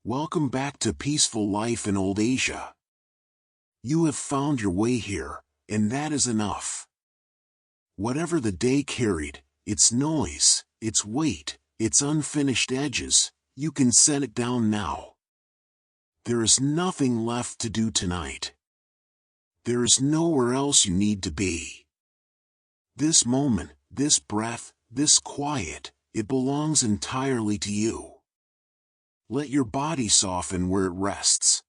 Welcome back to Peaceful Life in Old Asia. You have found your way here, and that is enough. Whatever the day carried, its noise, its weight, its unfinished edges, you can set it down now. There is nothing left to do tonight. There is nowhere else you need to be. This moment, this breath, this quiet, it belongs entirely to you. Let your body soften where it rests.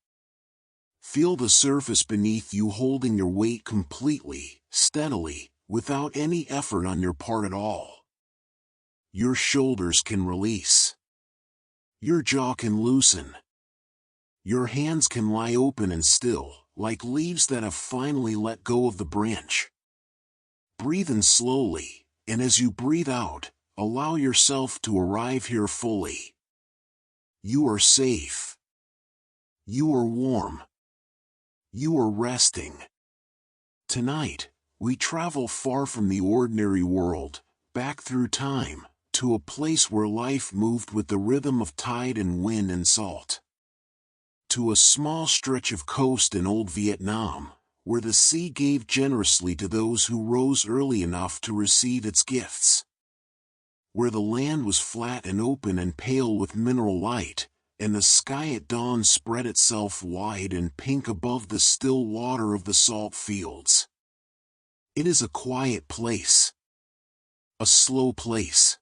Feel the surface beneath you holding your weight completely, steadily, without any effort on your part at all. Your shoulders can release. Your jaw can loosen. Your hands can lie open and still, like leaves that have finally let go of the branch. Breathe in slowly, and as you breathe out, allow yourself to arrive here fully. You are safe. You are warm. You are resting. Tonight, we travel far from the ordinary world, back through time, to a place where life moved with the rhythm of tide and wind and salt. To a small stretch of coast in old Vietnam, where the sea gave generously to those who rose early enough to receive its gifts. Where the land was flat and open and pale with mineral light, and the sky at dawn spread itself wide and pink above the still water of the salt fields. It is a quiet place. A slow place.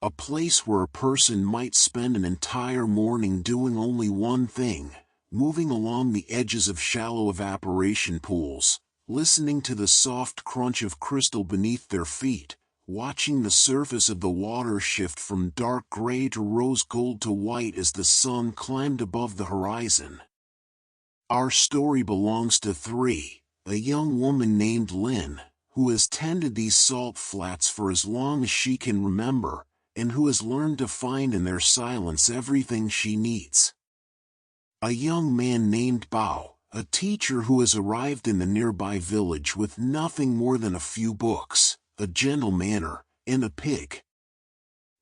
A place where a person might spend an entire morning doing only one thing, moving along the edges of shallow evaporation pools, listening to the soft crunch of crystal beneath their feet, watching the surface of the water shift from dark gray to rose gold to white as the sun climbed above the horizon. Our story belongs to three, a young woman named Linh, who has tended these salt flats for as long as she can remember, and who has learned to find in their silence everything she needs. A young man named Bao, a teacher who has arrived in the nearby village with nothing more than a few books, a gentle manner, and a pig.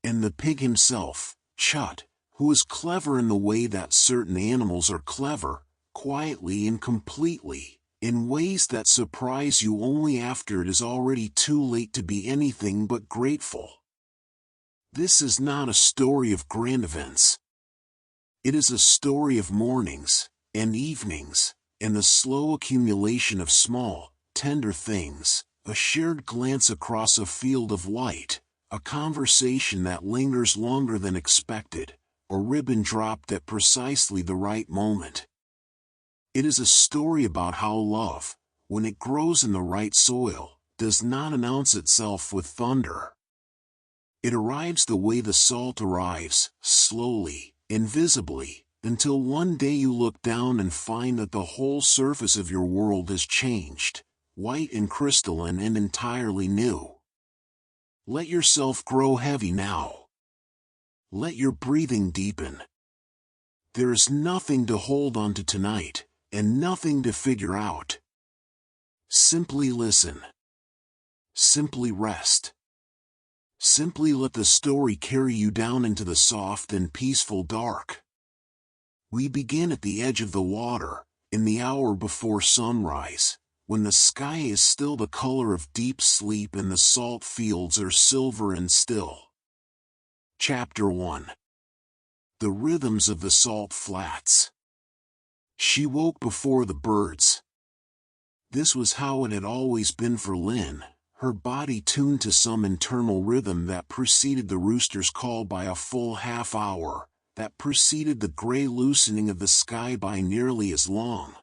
And the pig himself, Chut, who is clever in the way that certain animals are clever, quietly and completely, in ways that surprise you only after it is already too late to be anything but grateful. This is not a story of grand events. It is a story of mornings, and evenings, and the slow accumulation of small, tender things. A shared glance across a field of light, a conversation that lingers longer than expected, a ribbon dropped at precisely the right moment. It is a story about how love, when it grows in the right soil, does not announce itself with thunder. It arrives the way the salt arrives, slowly, invisibly, until one day you look down and find that the whole surface of your world has changed. White and crystalline and entirely new. Let yourself grow heavy now. Let your breathing deepen. There is nothing to hold on to tonight, and nothing to figure out. Simply listen. Simply rest. Simply let the story carry you down into the soft and peaceful dark. We begin at the edge of the water, in the hour before sunrise, when the sky is still the color of deep sleep and the salt fields are silver and still. Chapter 1. The Rhythms of the Salt Flats. She woke before the birds. This was how it had always been for Linh, her body tuned to some internal rhythm that preceded the rooster's call by a full half hour, that preceded the gray loosening of the sky by nearly as long.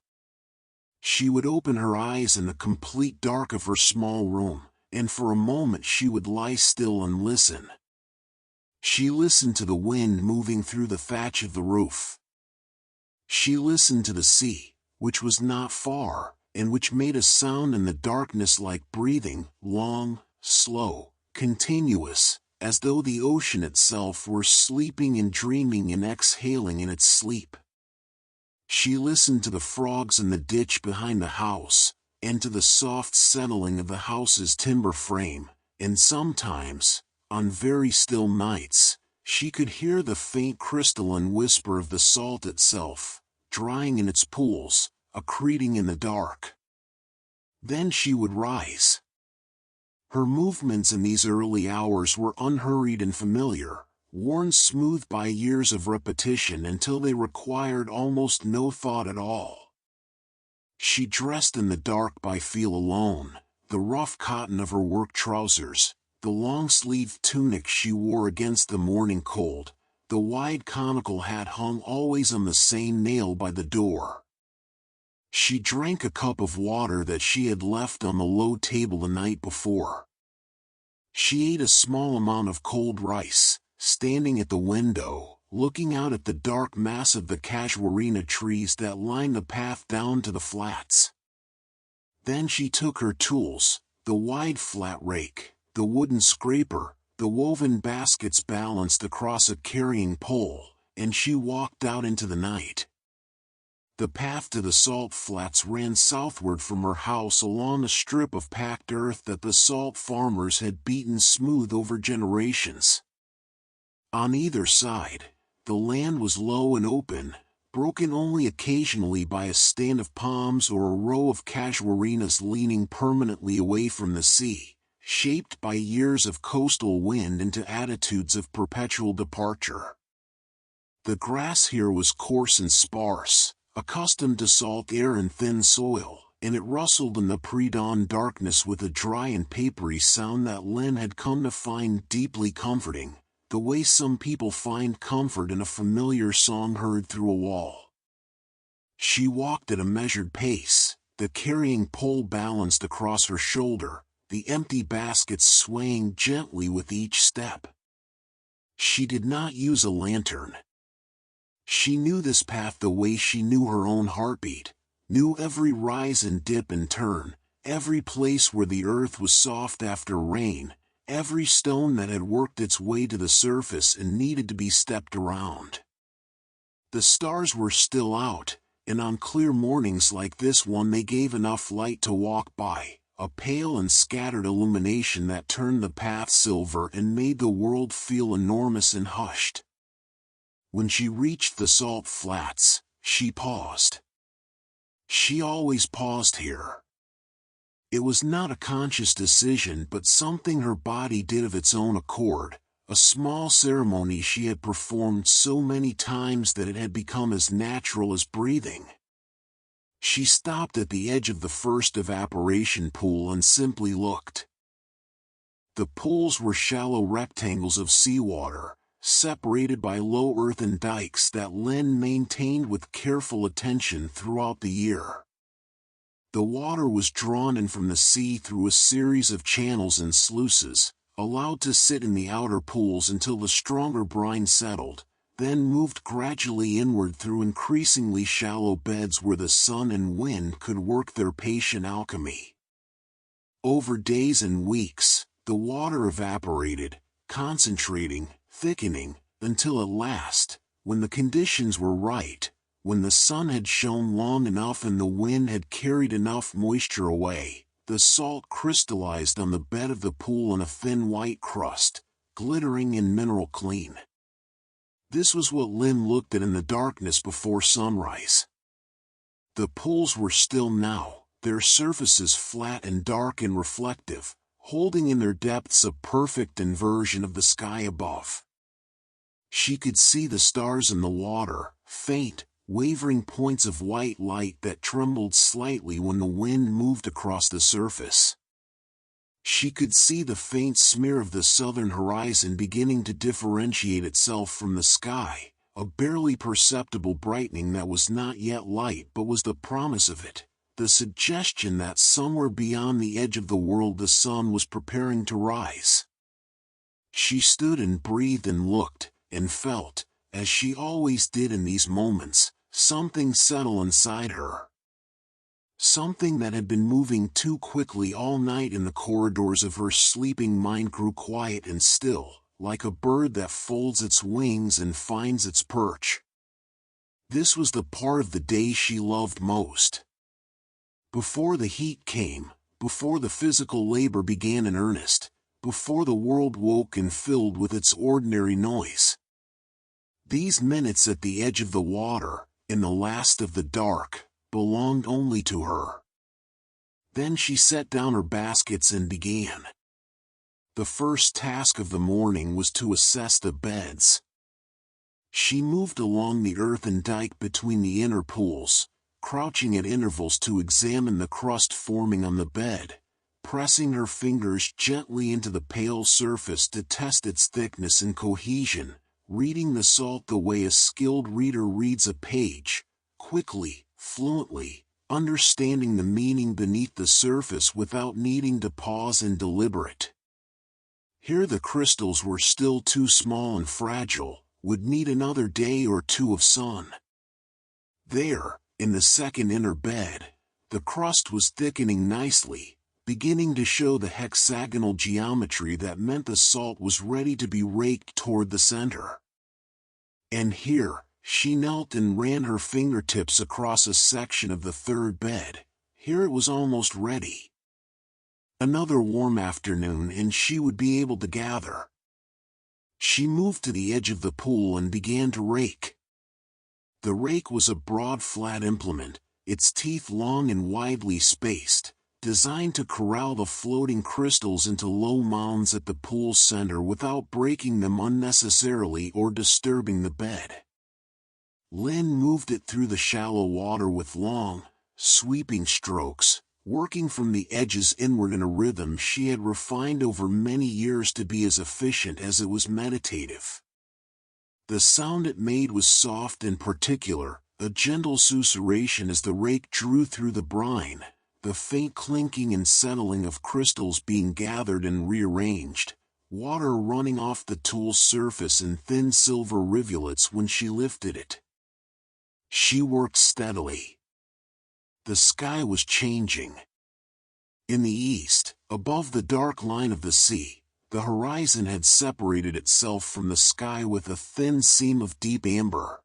She would open her eyes in the complete dark of her small room, and for a moment she would lie still and listen. She listened to the wind moving through the thatch of the roof. She listened to the sea, which was not far, and which made a sound in the darkness like breathing, long, slow, continuous, as though the ocean itself were sleeping and dreaming and exhaling in its sleep. She listened to the frogs in the ditch behind the house, and to the soft settling of the house's timber frame, and sometimes, on very still nights, She could hear the faint crystalline whisper of the salt itself, drying in its pools, accreting in the dark. Then she would rise. Her movements in these early hours were unhurried and familiar, worn smooth by years of repetition until they required almost no thought at all. She dressed in the dark by feel alone, the rough cotton of her work trousers, the long-sleeved tunic she wore against the morning cold, the wide conical hat hung always on the same nail by the door. She drank a cup of water that she had left on the low table the night before. She ate a small amount of cold rice, standing at the window, looking out at the dark mass of the casuarina trees that lined the path down to the flats. Then she took her tools, the wide flat rake, the wooden scraper, the woven baskets balanced across a carrying pole, and she walked out into the night. The path to the salt flats ran southward from her house along a strip of packed earth that the salt farmers had beaten smooth over generations. On either side, the land was low and open, broken only occasionally by a stand of palms or a row of casuarinas leaning permanently away from the sea, shaped by years of coastal wind into attitudes of perpetual departure. The grass here was coarse and sparse, accustomed to salt air and thin soil, and it rustled in the pre-dawn darkness with a dry and papery sound that Lynn had come to find deeply comforting, the way some people find comfort in a familiar song heard through a wall. She walked at a measured pace, the carrying pole balanced across her shoulder, the empty baskets swaying gently with each step. She did not use a lantern. She knew this path the way she knew her own heartbeat, knew every rise and dip and turn, every place where the earth was soft after rain, every stone that had worked its way to the surface and needed to be stepped around. The stars were still out, and on clear mornings like this one they gave enough light to walk by, a pale and scattered illumination that turned the path silver and made the world feel enormous and hushed. When she reached the salt flats, she paused. She always paused here. It was not a conscious decision but something her body did of its own accord, a small ceremony she had performed so many times that it had become as natural as breathing. She stopped at the edge of the first evaporation pool and simply looked. The pools were shallow rectangles of seawater, separated by low earthen dikes that Lynn maintained with careful attention throughout the year. The water was drawn in from the sea through a series of channels and sluices, allowed to sit in the outer pools until the stronger brine settled, then moved gradually inward through increasingly shallow beds where the sun and wind could work their patient alchemy. Over days and weeks, the water evaporated, concentrating, thickening, until at last, when the conditions were right, when the sun had shone long enough and the wind had carried enough moisture away, the salt crystallized on the bed of the pool in a thin white crust, glittering and mineral clean. This was what Lynn looked at in the darkness before sunrise. The pools were still now, their surfaces flat and dark and reflective, holding in their depths a perfect inversion of the sky above. She could see the stars in the water, faint, wavering points of white light that trembled slightly when the wind moved across the surface. She could see the faint smear of the southern horizon beginning to differentiate itself from the sky, a barely perceptible brightening that was not yet light but was the promise of it, the suggestion that somewhere beyond the edge of the world the sun was preparing to rise. She stood and breathed and looked, and felt, as she always did in these moments, something settle inside her. Something that had been moving too quickly all night in the corridors of her sleeping mind grew quiet and still, like a bird that folds its wings and finds its perch. This was the part of the day she loved most. Before the heat came, before the physical labor began in earnest, before the world woke and filled with its ordinary noise, These minutes at the edge of the water, in the last of the dark, belonged only to her. Then she set down her baskets and began. The first task of the morning was to assess the beds. She moved along the earthen dike between the inner pools, crouching at intervals to examine the crust forming on the bed, pressing her fingers gently into the pale surface to test its thickness and cohesion, reading the salt the way a skilled reader reads a page, quickly, fluently, understanding the meaning beneath the surface without needing to pause and deliberate. Here the crystals were still too small and fragile, would need another day or two of sun. There, in the second inner bed, the crust was thickening nicely, beginning to show the hexagonal geometry that meant the salt was ready to be raked toward the center. And here, she knelt and ran her fingertips across a section of the third bed. Here it was almost ready. Another warm afternoon and she would be able to gather. She moved to the edge of the pool and began to rake. The rake was a broad flat implement, its teeth long and widely spaced, designed to corral the floating crystals into low mounds at the pool's center without breaking them unnecessarily or disturbing the bed. Linh moved it through the shallow water with long, sweeping strokes, working from the edges inward in a rhythm she had refined over many years to be as efficient as it was meditative. The sound it made was soft and particular, a gentle susurration as the rake drew through the brine, the faint clinking and settling of crystals being gathered and rearranged, water running off the tool's surface in thin silver rivulets when she lifted it. She worked steadily. The sky was changing. In the east, above the dark line of the sea, the horizon had separated itself from the sky with a thin seam of deep amber.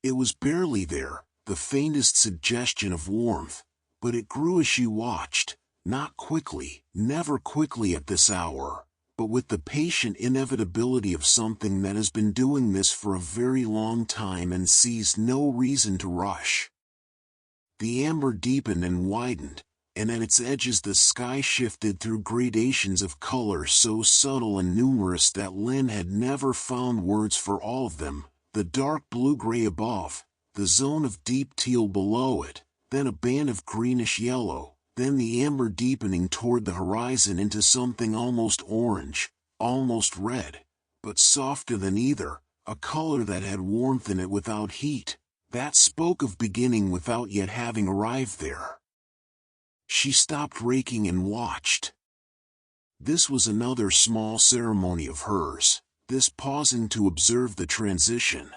It was barely there, the faintest suggestion of warmth, but it grew as she watched, not quickly, never quickly at this hour, but with the patient inevitability of something that has been doing this for a very long time and sees no reason to rush. The amber deepened and widened, and at its edges the sky shifted through gradations of color so subtle and numerous that Linh had never found words for all of them, the dark blue-gray above, the zone of deep teal below it, then a band of greenish-yellow, then the amber deepening toward the horizon into something almost orange, almost red, but softer than either, a color that had warmth in it without heat, that spoke of beginning without yet having arrived there. She stopped raking and watched. This was another small ceremony of hers, this pausing to observe the transition.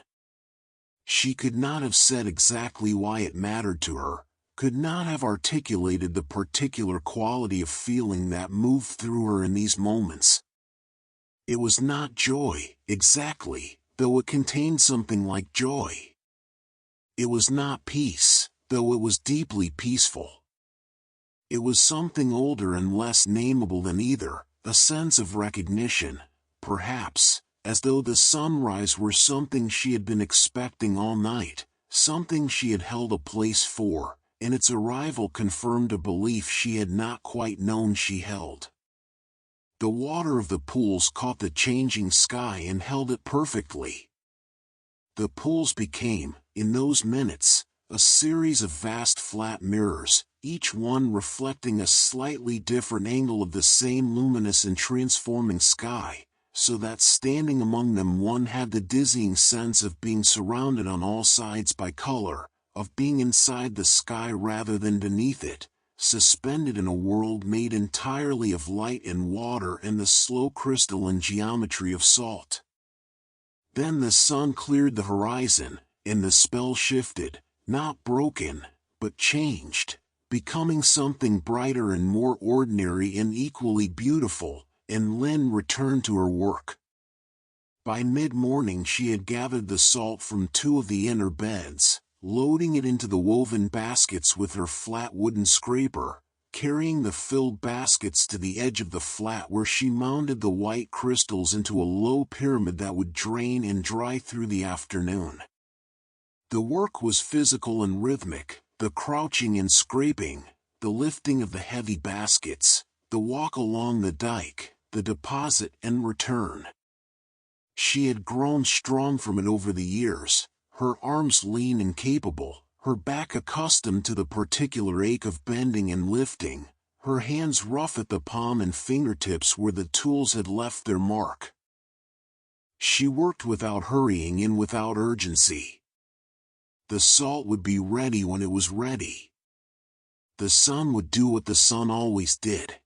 She could not have said exactly why it mattered to her, could not have articulated the particular quality of feeling that moved through her in these moments. It was not joy, exactly, though it contained something like joy. It was not peace, though it was deeply peaceful. It was something older and less nameable than either, a sense of recognition, perhaps, as though the sunrise were something she had been expecting all night, something she had held a place for, and its arrival confirmed a belief she had not quite known she held. The water of the pools caught the changing sky and held it perfectly. The pools became, in those minutes, a series of vast flat mirrors, each one reflecting a slightly different angle of the same luminous and transforming sky, so that standing among them one had the dizzying sense of being surrounded on all sides by color, of being inside the sky rather than beneath it, suspended in a world made entirely of light and water and the slow crystalline geometry of salt. Then the sun cleared the horizon, and the spell shifted, not broken, but changed, becoming something brighter and more ordinary and equally beautiful, and Linh returned to her work. By mid-morning she had gathered the salt from 2 of the inner beds, loading it into the woven baskets with her flat wooden scraper, carrying the filled baskets to the edge of the flat where she mounted the white crystals into a low pyramid that would drain and dry through the afternoon. The work was physical and rhythmic, the crouching and scraping, the lifting of the heavy baskets, the walk along the dike, the deposit and return. She had grown strong from it over the years, her arms lean and capable, her back accustomed to the particular ache of bending and lifting, her hands rough at the palm and fingertips where the tools had left their mark. She worked without hurrying and without urgency. The salt would be ready when it was ready. The sun would do what the sun always did.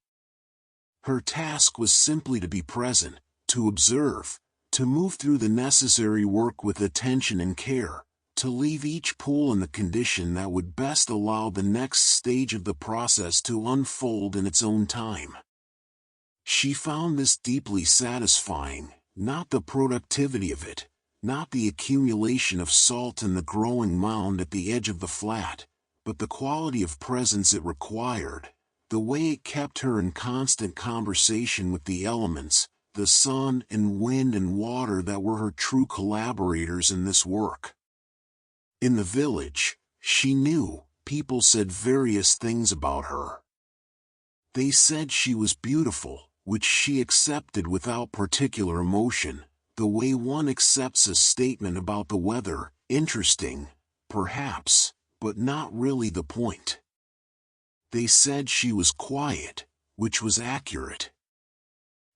Her task was simply to be present, to observe, to move through the necessary work with attention and care, to leave each pool in the condition that would best allow the next stage of the process to unfold in its own time. She found this deeply satisfying, not the productivity of it, not the accumulation of salt in the growing mound at the edge of the flat, but the quality of presence it required, the way it kept her in constant conversation with the elements, the sun and wind and water that were her true collaborators in this work. In the village, she knew, people said various things about her. They said she was beautiful, which she accepted without particular emotion, the way one accepts a statement about the weather, interesting, perhaps, but not really the point. They said she was quiet, which was accurate.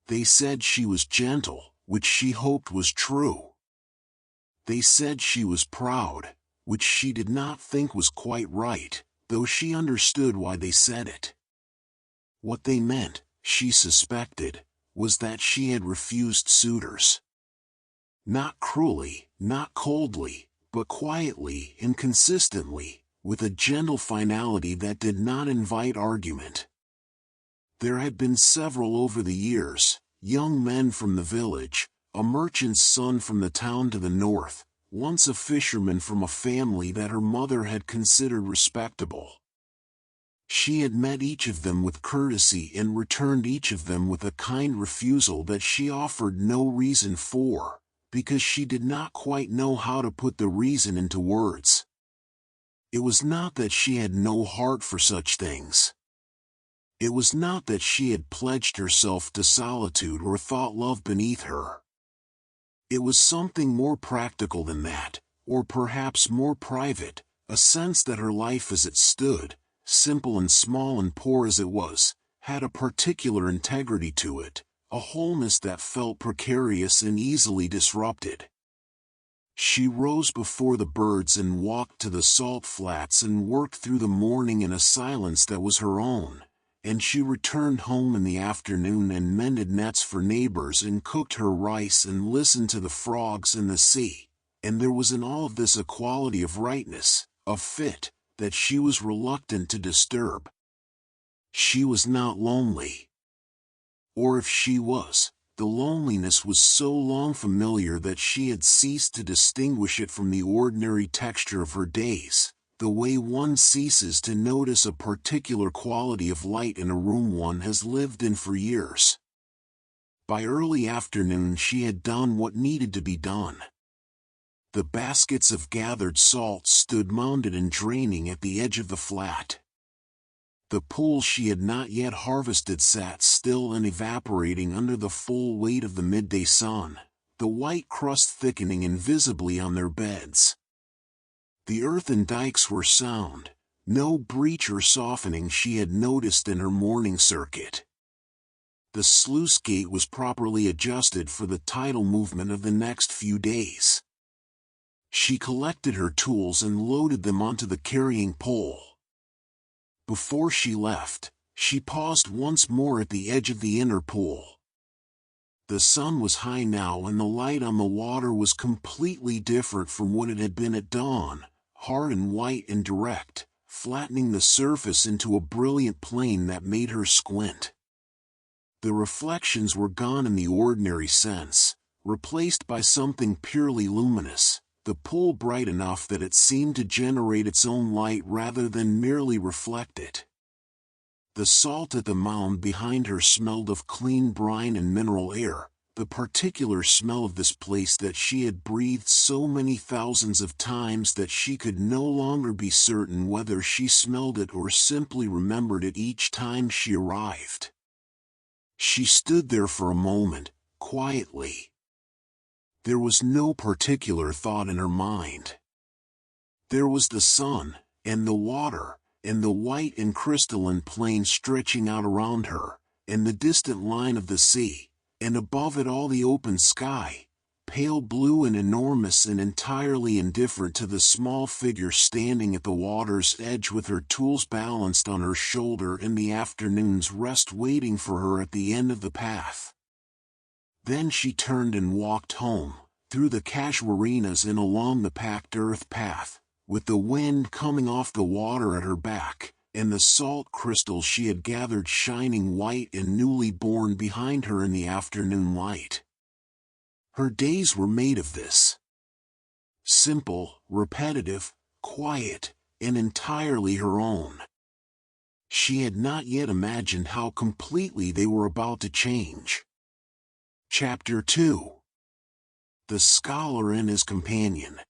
They said she was gentle, which she hoped was true. They said she was proud, which she did not think was quite right, though she understood why they said it. What they meant, she suspected, was that she had refused suitors. Not cruelly, not coldly, but quietly and consistently, with a gentle finality that did not invite argument. There had been several over the years, young men from the village, a merchant's son from the town to the north, once a fisherman from a family that her mother had considered respectable. She had met each of them with courtesy and returned each of them with a kind refusal that she offered no reason for, because she did not quite know how to put the reason into words. It was not that she had no heart for such things. It was not that she had pledged herself to solitude or thought love beneath her. It was something more practical than that, or perhaps more private, a sense that her life as it stood, simple and small and poor as it was, had a particular integrity to it, a wholeness that felt precarious and easily disrupted. She rose before the birds and walked to the salt flats and worked through the morning in a silence that was her own, and she returned home in the afternoon and mended nets for neighbors and cooked her rice and listened to the frogs in the sea, and there was in all of this a quality of rightness, of fit, that she was reluctant to disturb. She was not lonely. Or if she was, the loneliness was so long familiar that she had ceased to distinguish it from the ordinary texture of her days, the way one ceases to notice a particular quality of light in a room one has lived in for years. By early afternoon she had done what needed to be done. The baskets of gathered salt stood mounded and draining at the edge of the flat. The pool she had not yet harvested sat still and evaporating under the full weight of the midday sun, the white crust thickening invisibly on their beds. The earthen dikes were sound, no breach or softening she had noticed in her morning circuit. The sluice gate was properly adjusted for the tidal movement of the next few days. She collected her tools and loaded them onto the carrying pole. Before she left, she paused once more at the edge of the inner pool. The sun was high now and the light on the water was completely different from what it had been at dawn, hard and white and direct, flattening the surface into a brilliant plane that made her squint. The reflections were gone in the ordinary sense, replaced by something purely luminous, the pool bright enough that it seemed to generate its own light rather than merely reflect it. The salt at the mound behind her smelled of clean brine and mineral air, the particular smell of this place that she had breathed so many thousands of times that she could no longer be certain whether she smelled it or simply remembered it each time she arrived. She stood there for a moment, quietly. There was no particular thought in her mind. There was the sun, and the water, and the white and crystalline plain stretching out around her, and the distant line of the sea, and above it all the open sky, pale blue and enormous and entirely indifferent to the small figure standing at the water's edge with her tools balanced on her shoulder and the afternoon's rest waiting for her at the end of the path. Then she turned and walked home, through the casuarinas and along the packed earth path, with the wind coming off the water at her back, and the salt crystals she had gathered shining white and newly born behind her in the afternoon light. Her days were made of this. Simple, repetitive, quiet, and entirely her own. She had not yet imagined how completely they were about to change. Chapter 2. The Scholar and His Companion.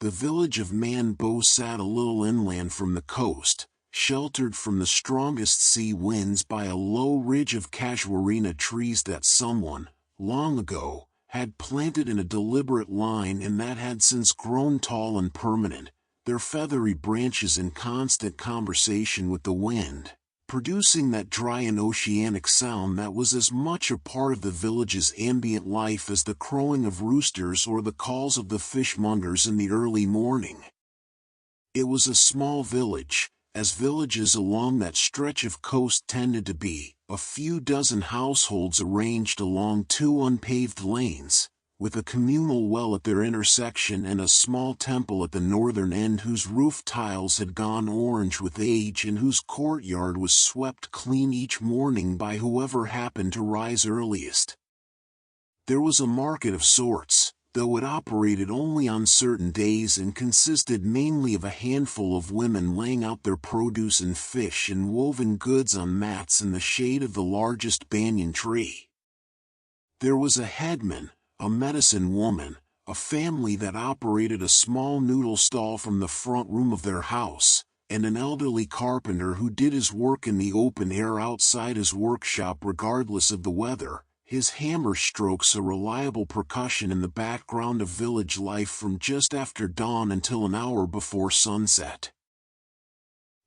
The village of Manbo sat a little inland from the coast, sheltered from the strongest sea winds by a low ridge of casuarina trees that someone, long ago, had planted in a deliberate line and that had since grown tall and permanent, their feathery branches in constant conversation with the wind, producing that dry and oceanic sound that was as much a part of the village's ambient life as the crowing of roosters or the calls of the fishmongers in the early morning. It was a small village, as villages along that stretch of coast tended to be, a few dozen households arranged along two unpaved lanes, with a communal well at their intersection and a small temple at the northern end whose roof tiles had gone orange with age and whose courtyard was swept clean each morning by whoever happened to rise earliest. There was a market of sorts, though it operated only on certain days and consisted mainly of a handful of women laying out their produce and fish and woven goods on mats in the shade of the largest banyan tree. There was a headman, a medicine woman, a family that operated a small noodle stall from the front room of their house, and an elderly carpenter who did his work in the open air outside his workshop regardless of the weather, his hammer strokes a reliable percussion in the background of village life from just after dawn until an hour before sunset.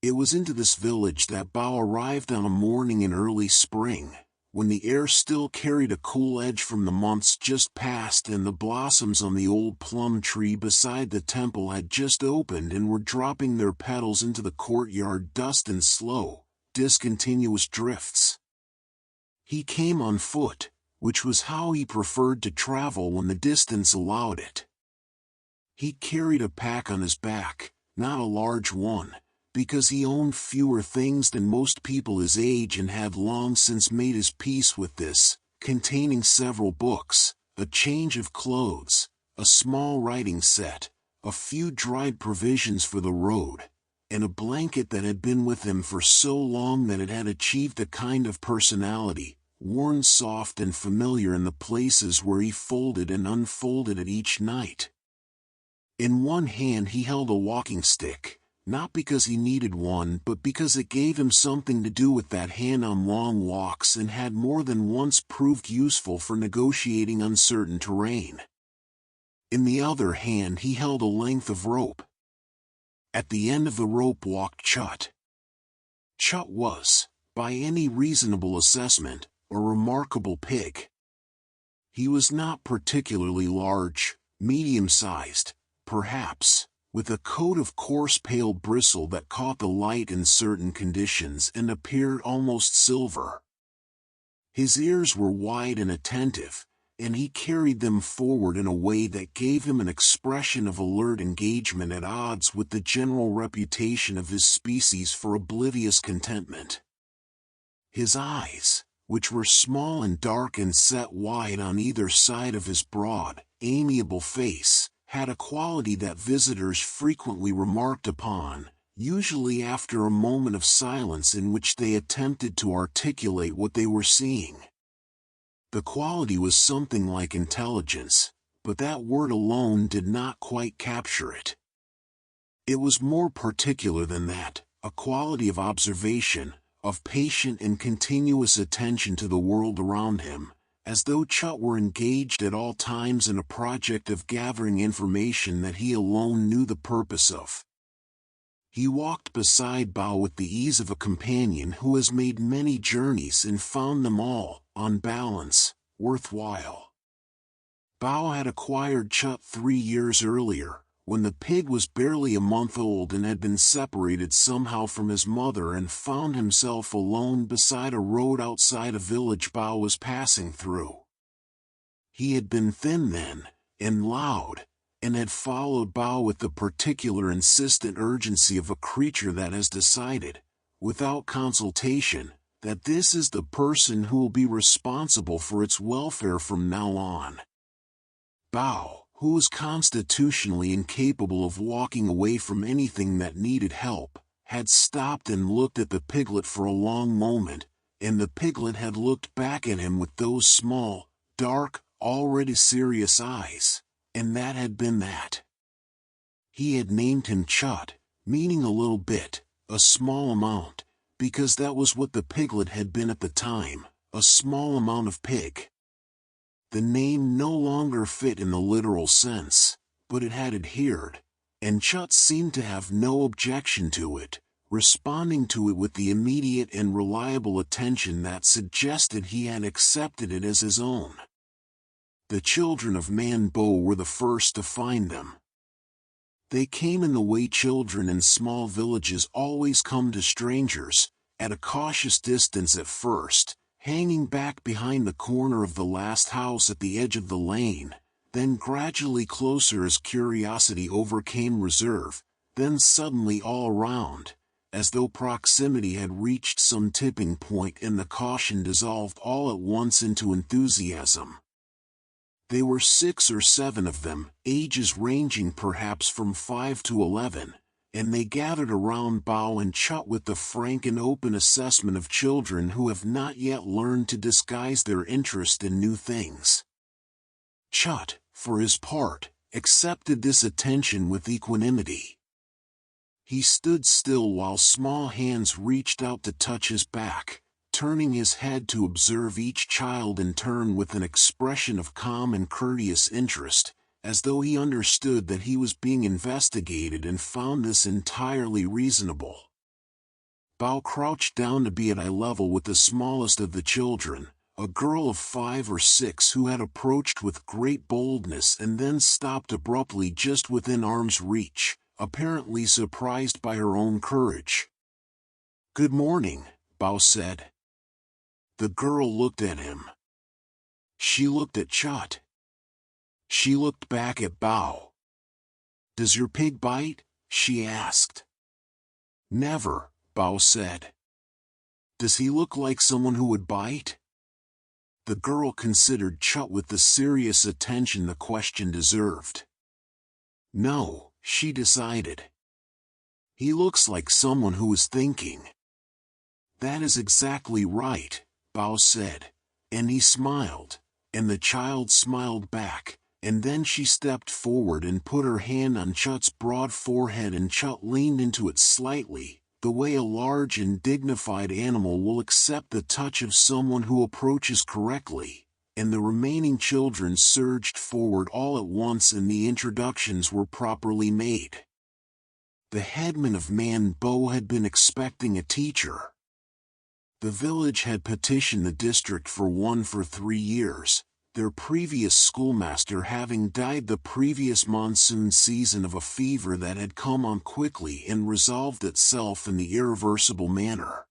It was into this village that Bao arrived on a morning in early spring, when the air still carried a cool edge from the months just past and the blossoms on the old plum tree beside the temple had just opened and were dropping their petals into the courtyard dust in slow, discontinuous drifts. He came on foot, which was how he preferred to travel when the distance allowed it. He carried a pack on his back, not a large one, because he owned fewer things than most people his age and had long since made his peace with this, containing several books, a change of clothes, a small writing set, a few dried provisions for the road, and a blanket that had been with him for so long that it had achieved a kind of personality, worn soft and familiar in the places where he folded and unfolded it each night. In one hand he held a walking stick, not because he needed one but because it gave him something to do with that hand on long walks and had more than once proved useful for negotiating uncertain terrain. In the other hand he held a length of rope. At the end of the rope walked Chut. Chut was, by any reasonable assessment, a remarkable pig. He was not particularly large, medium-sized, perhaps, with a coat of coarse pale bristle that caught the light in certain conditions and appeared almost silver. His ears were wide and attentive, and he carried them forward in a way that gave him an expression of alert engagement at odds with the general reputation of his species for oblivious contentment. His eyes, which were small and dark and set wide on either side of his broad, amiable face, had a quality that visitors frequently remarked upon, usually after a moment of silence in which they attempted to articulate what they were seeing. The quality was something like intelligence, but that word alone did not quite capture it. It was more particular than that, a quality of observation, of patient and continuous attention to the world around him, as though Chut were engaged at all times in a project of gathering information that he alone knew the purpose of. He walked beside Bao with the ease of a companion who has made many journeys and found them all, on balance, worthwhile. Bao had acquired Chut 3 years earlier, when the pig was barely a month old and had been separated somehow from his mother and found himself alone beside a road outside a village Bao was passing through. He had been thin then, and loud, and had followed Bao with the particular insistent urgency of a creature that has decided, without consultation, that this is the person who will be responsible for its welfare from now on. Bao, who was constitutionally incapable of walking away from anything that needed help, had stopped and looked at the piglet for a long moment, and the piglet had looked back at him with those small, dark, already serious eyes, and that had been that. He had named him Chut, meaning a little bit, a small amount, because that was what the piglet had been at the time, a small amount of pig. The name no longer fit in the literal sense, but it had adhered, and Chut seemed to have no objection to it, responding to it with the immediate and reliable attention that suggested he had accepted it as his own. The children of Man Bo were the first to find them. They came in the way children in small villages always come to strangers, at a cautious distance at first, hanging back behind the corner of the last house at the edge of the lane, then gradually closer as curiosity overcame reserve, then suddenly all around, as though proximity had reached some tipping point and the caution dissolved all at once into enthusiasm. They were 6 or 7 of them, ages ranging perhaps from 5 to 11, and they gathered around Bao and Chut with the frank and open assessment of children who have not yet learned to disguise their interest in new things. Chut, for his part, accepted this attention with equanimity. He stood still while small hands reached out to touch his back, turning his head to observe each child in turn with an expression of calm and courteous interest, as though he understood that he was being investigated and found this entirely reasonable. Bao crouched down to be at eye level with the smallest of the children, a girl of 5 or 6 who had approached with great boldness and then stopped abruptly just within arm's reach, apparently surprised by her own courage. "Good morning," Bao said. The girl looked at him. She looked at Chut. She looked back at Bao. "Does your pig bite?" she asked. "Never," Bao said. "Does he look like someone who would bite?" The girl considered Chut with the serious attention the question deserved. "No," she decided. "He looks like someone who is thinking." "That is exactly right," Bao said, and he smiled, and the child smiled back, and then she stepped forward and put her hand on Chut's broad forehead and Chut leaned into it slightly, the way a large and dignified animal will accept the touch of someone who approaches correctly, and the remaining children surged forward all at once and the introductions were properly made. The headman of Man Bo had been expecting a teacher. The village had petitioned the district for one for 3 years, their previous schoolmaster having died the previous monsoon season of a fever that had come on quickly and resolved itself in the irreversible manner.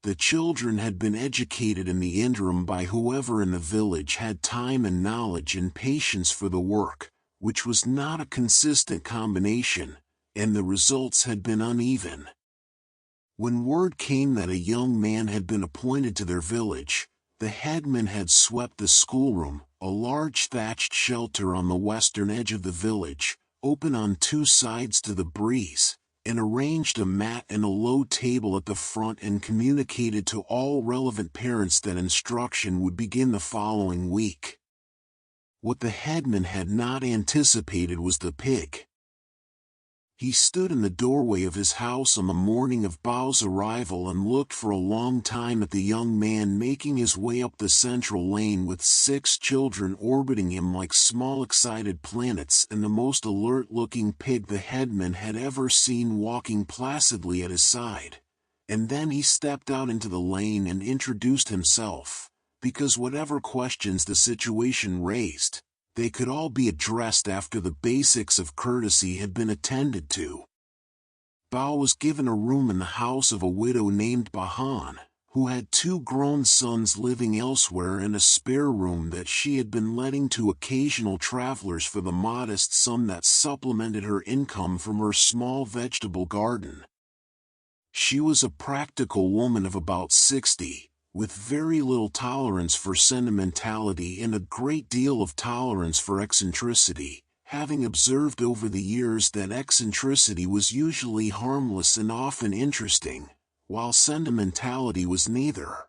The children had been educated in the interim by whoever in the village had time and knowledge and patience for the work, which was not a consistent combination, and the results had been uneven. When word came that a young man had been appointed to their village, the headman had swept the schoolroom, a large thatched shelter on the western edge of the village, open on 2 sides to the breeze, and arranged a mat and a low table at the front and communicated to all relevant parents that instruction would begin the following week. What the headman had not anticipated was the pig. He stood in the doorway of his house on the morning of Bao's arrival and looked for a long time at the young man making his way up the central lane with 6 children orbiting him like small excited planets and the most alert-looking pig the headman had ever seen walking placidly at his side. And then he stepped out into the lane and introduced himself, because whatever questions the situation raised, they could all be addressed after the basics of courtesy had been attended to. Bao was given a room in the house of a widow named Bahan, who had 2 grown sons living elsewhere and a spare room that she had been letting to occasional travelers for the modest sum that supplemented her income from her small vegetable garden. She was a practical woman of about 60, with very little tolerance for sentimentality and a great deal of tolerance for eccentricity, having observed over the years that eccentricity was usually harmless and often interesting, while sentimentality was neither.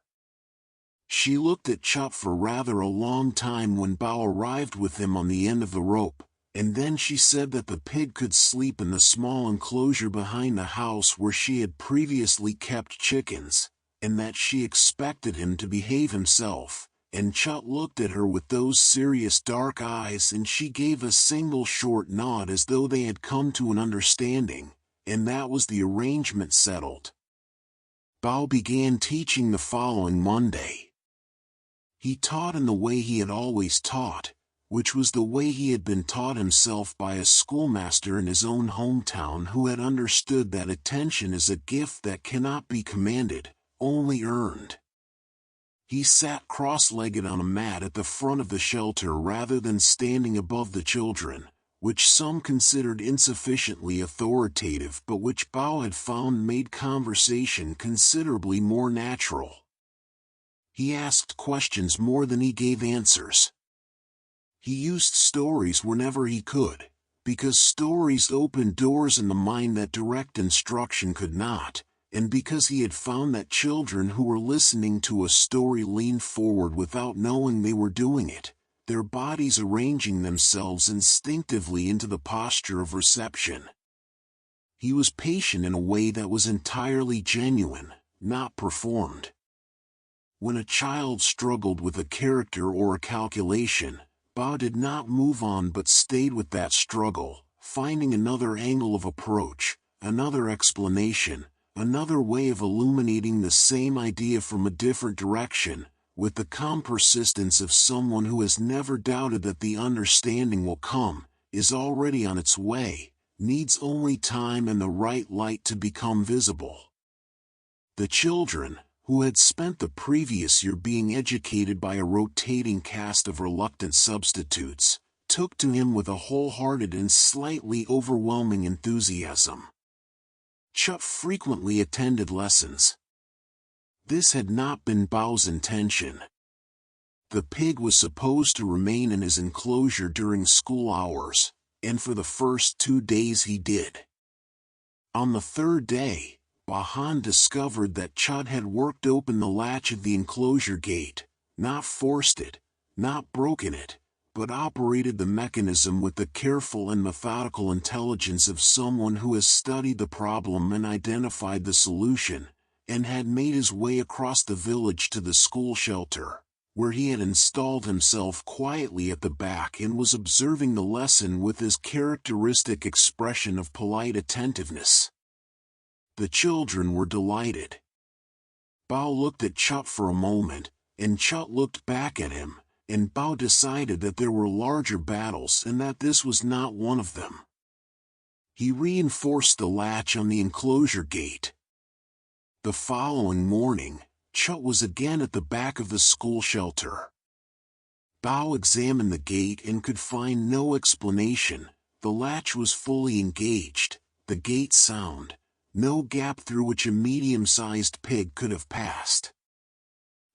She looked at Chup for rather a long time when Bao arrived with him on the end of the rope, and then she said that the pig could sleep in the small enclosure behind the house where she had previously kept chickens, and that she expected him to behave himself, and Chut looked at her with those serious dark eyes and she gave a single short nod as though they had come to an understanding, and that was the arrangement settled. Bao began teaching the following Monday. He taught in the way he had always taught, which was the way he had been taught himself by a schoolmaster in his own hometown who had understood that attention is a gift that cannot be commanded, only earned. He sat cross-legged on a mat at the front of the shelter rather than standing above the children, which some considered insufficiently authoritative but which Bao had found made conversation considerably more natural. He asked questions more than he gave answers. He used stories whenever he could, because stories opened doors in the mind that direct instruction could not, and because he had found that children who were listening to a story leaned forward without knowing they were doing it, their bodies arranging themselves instinctively into the posture of reception. He was patient in a way that was entirely genuine, not performed. When a child struggled with a character or a calculation, Bao did not move on but stayed with that struggle, finding another angle of approach, another explanation, another way of illuminating the same idea from a different direction, with the calm persistence of someone who has never doubted that the understanding will come, is already on its way, needs only time and the right light to become visible. The children, who had spent the previous year being educated by a rotating cast of reluctant substitutes, took to him with a wholehearted and slightly overwhelming enthusiasm. Chup frequently attended lessons. This had not been Bao's intention. The pig was supposed to remain in his enclosure during school hours, and for the first 2 days he did. On the 3rd day, Bahan discovered that Chud had worked open the latch of the enclosure gate, not forced it, not broken it, but operated the mechanism with the careful and methodical intelligence of someone who has studied the problem and identified the solution, and had made his way across the village to the school shelter, where he had installed himself quietly at the back and was observing the lesson with his characteristic expression of polite attentiveness. The children were delighted. Bao looked at Chut for a moment, and Chut looked back at him, and Bao decided that there were larger battles and that this was not one of them. He reinforced the latch on the enclosure gate. The following morning, Chut was again at the back of the school shelter. Bao examined the gate and could find no explanation. The latch was fully engaged, the gate sound, no gap through which a medium-sized pig could have passed.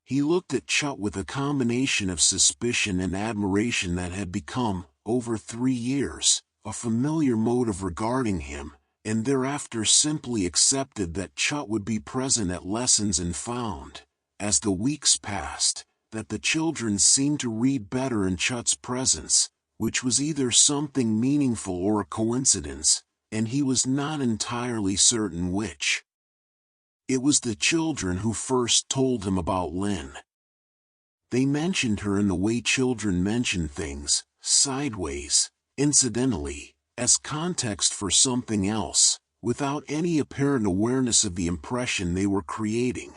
He looked at Chut with a combination of suspicion and admiration that had become, over 3 years, a familiar mode of regarding him, and thereafter simply accepted that Chut would be present at lessons and found, as the weeks passed, that the children seemed to read better in Chut's presence, which was either something meaningful or a coincidence, and he was not entirely certain which. It was the children who first told him about Lynn. They mentioned her in the way children mention things, sideways, incidentally, as context for something else, without any apparent awareness of the impression they were creating.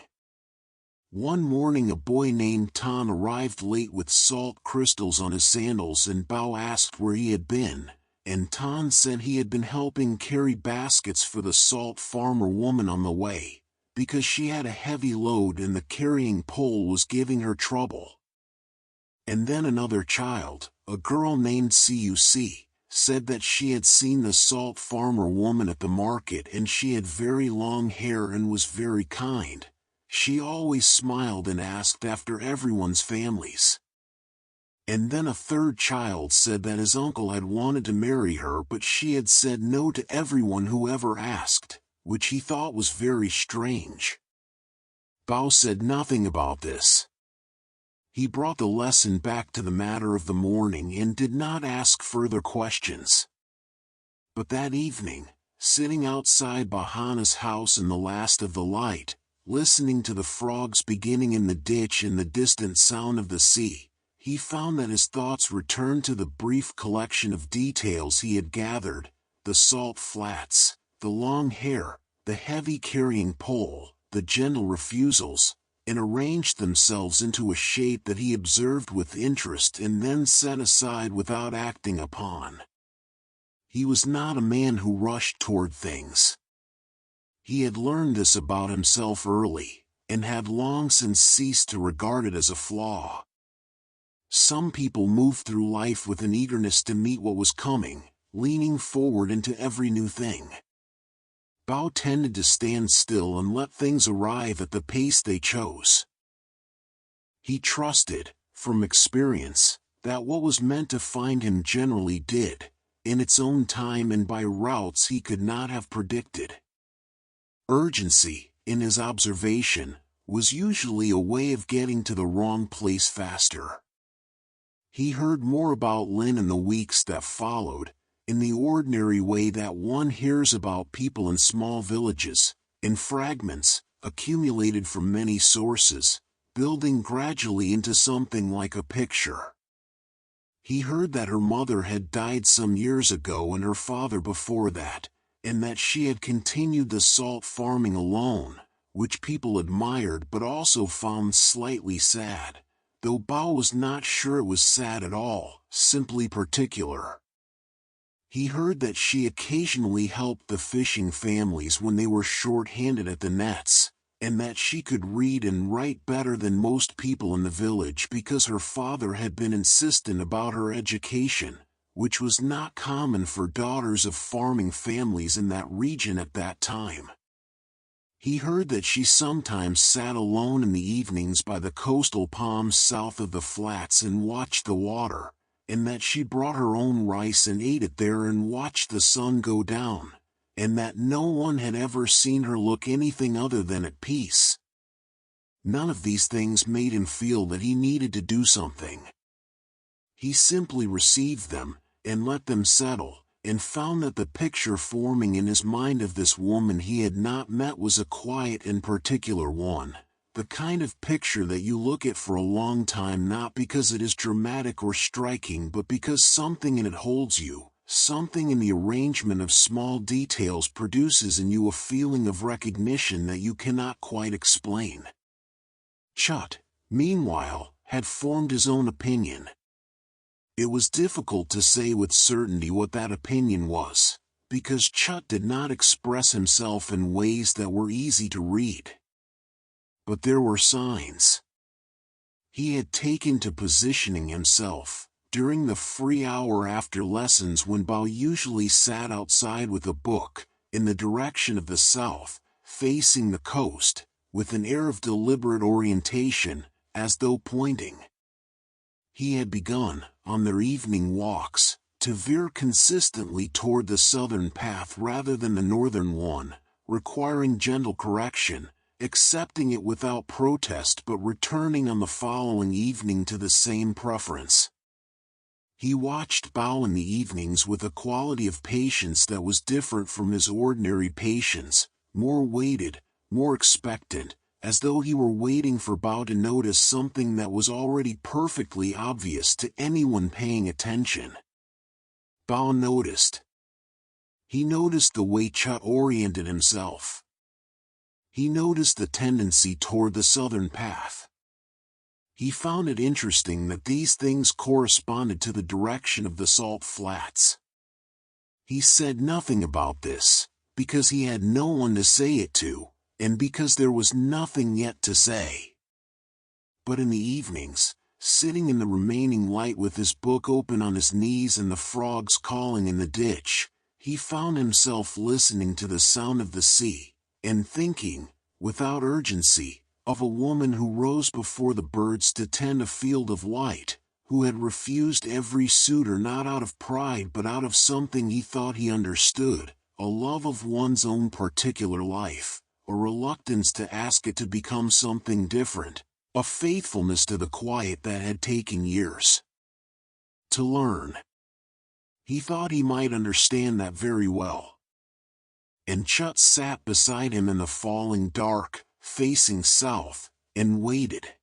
One morning a boy named Ton arrived late with salt crystals on his sandals, and Bao asked where he had been, and Ton said he had been helping carry baskets for the salt farmer woman on the way, because she had a heavy load and the carrying pole was giving her trouble. And then another child, a girl named Cuc, said that she had seen the salt farmer woman at the market and she had very long hair and was very kind. She always smiled and asked after everyone's families. And then a third child said that his uncle had wanted to marry her, but she had said no to everyone who ever asked, which he thought was very strange. Bao said nothing about this. He brought the lesson back to the matter of the morning and did not ask further questions. But that evening, sitting outside Bahana's house in the last of the light, listening to the frogs beginning in the ditch and the distant sound of the sea, he found that his thoughts returned to the brief collection of details he had gathered, the salt flats, the long hair, the heavy carrying pole, the gentle refusals, and arranged themselves into a shape that he observed with interest and then set aside without acting upon. He was not a man who rushed toward things. He had learned this about himself early, and had long since ceased to regard it as a flaw. Some people move through life with an eagerness to meet what was coming, leaning forward into every new thing. Bao tended to stand still and let things arrive at the pace they chose. He trusted, from experience, that what was meant to find him generally did, in its own time and by routes he could not have predicted. Urgency, in his observation, was usually a way of getting to the wrong place faster. He heard more about Lin in the weeks that followed, in the ordinary way that one hears about people in small villages, in fragments, accumulated from many sources, building gradually into something like a picture. He heard that her mother had died some years ago and her father before that, and that she had continued the salt farming alone, which people admired but also found slightly sad, though Bao was not sure it was sad at all, simply particular. He heard that she occasionally helped the fishing families when they were short-handed at the nets, and that she could read and write better than most people in the village because her father had been insistent about her education, which was not common for daughters of farming families in that region at that time. He heard that she sometimes sat alone in the evenings by the coastal palms south of the flats and watched the water, and that she brought her own rice and ate it there and watched the sun go down, and that no one had ever seen her look anything other than at peace. None of these things made him feel that he needed to do something. He simply received them, and let them settle, and found that the picture forming in his mind of this woman he had not met was a quiet and particular one, the kind of picture that you look at for a long time not because it is dramatic or striking but because something in it holds you, something in the arrangement of small details produces in you a feeling of recognition that you cannot quite explain. Chut, meanwhile, had formed his own opinion. It was difficult to say with certainty what that opinion was, because Chut did not express himself in ways that were easy to read. But there were signs. He had taken to positioning himself, during the free hour after lessons when Bao usually sat outside with a book, in the direction of the south, facing the coast, with an air of deliberate orientation, as though pointing. He had begun, on their evening walks, to veer consistently toward the southern path rather than the northern one, requiring gentle correction, accepting it without protest but returning on the following evening to the same preference. He watched Bao in the evenings with a quality of patience that was different from his ordinary patience, more weighted, more expectant, as though he were waiting for Bao to notice something that was already perfectly obvious to anyone paying attention. Bao noticed. He noticed the way Chut oriented himself. He noticed the tendency toward the southern path. He found it interesting that these things corresponded to the direction of the salt flats. He said nothing about this, because he had no one to say it to, and because there was nothing yet to say. But in the evenings, sitting in the remaining light with his book open on his knees and the frogs calling in the ditch, he found himself listening to the sound of the sea, and thinking, without urgency, of a woman who rose before the birds to tend a field of light, who had refused every suitor not out of pride but out of something he thought he understood, a love of one's own particular life, a reluctance to ask it to become something different, a faithfulness to the quiet that had taken years to learn. He thought he might understand that very well. And Chut sat beside him in the falling dark, facing south, and waited.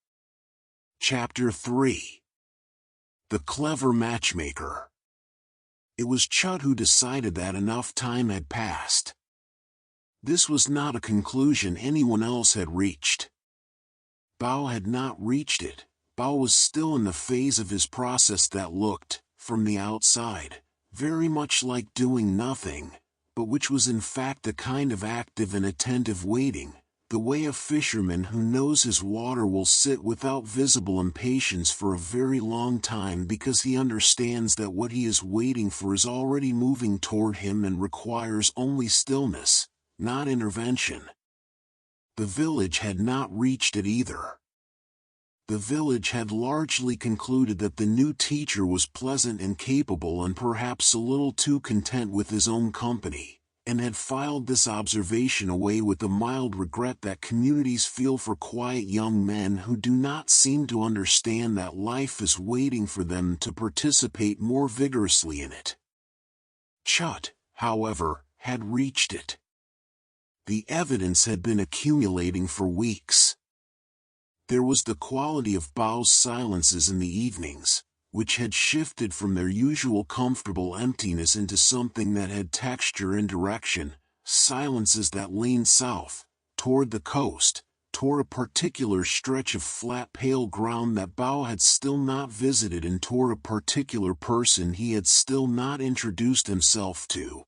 Chapter 3. The Clever Matchmaker. It was Chut who decided that enough time had passed. This was not a conclusion anyone else had reached. Bao had not reached it. Bao was still in the phase of his process that looked, from the outside, very much like doing nothing, but which was in fact a kind of active and attentive waiting, the way a fisherman who knows his water will sit without visible impatience for a very long time because he understands that what he is waiting for is already moving toward him and requires only stillness, not intervention. The village had not reached it either. The village had largely concluded that the new teacher was pleasant and capable and perhaps a little too content with his own company, and had filed this observation away with the mild regret that communities feel for quiet young men who do not seem to understand that life is waiting for them to participate more vigorously in it. Chut, however, had reached it. The evidence had been accumulating for weeks. There was the quality of Bao's silences in the evenings, which had shifted from their usual comfortable emptiness into something that had texture and direction, silences that leaned south, toward the coast, toward a particular stretch of flat pale ground that Bao had still not visited and toward a particular person he had still not introduced himself to.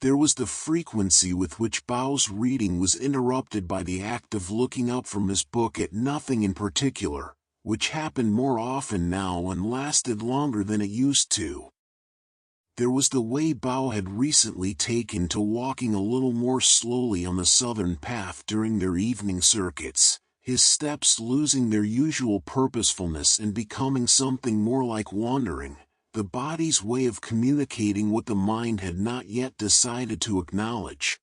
There was the frequency with which Bao's reading was interrupted by the act of looking up from his book at nothing in particular, which happened more often now and lasted longer than it used to. There was the way Bao had recently taken to walking a little more slowly on the southern path during their evening circuits, his steps losing their usual purposefulness and becoming something more like wandering, the body's way of communicating what the mind had not yet decided to acknowledge.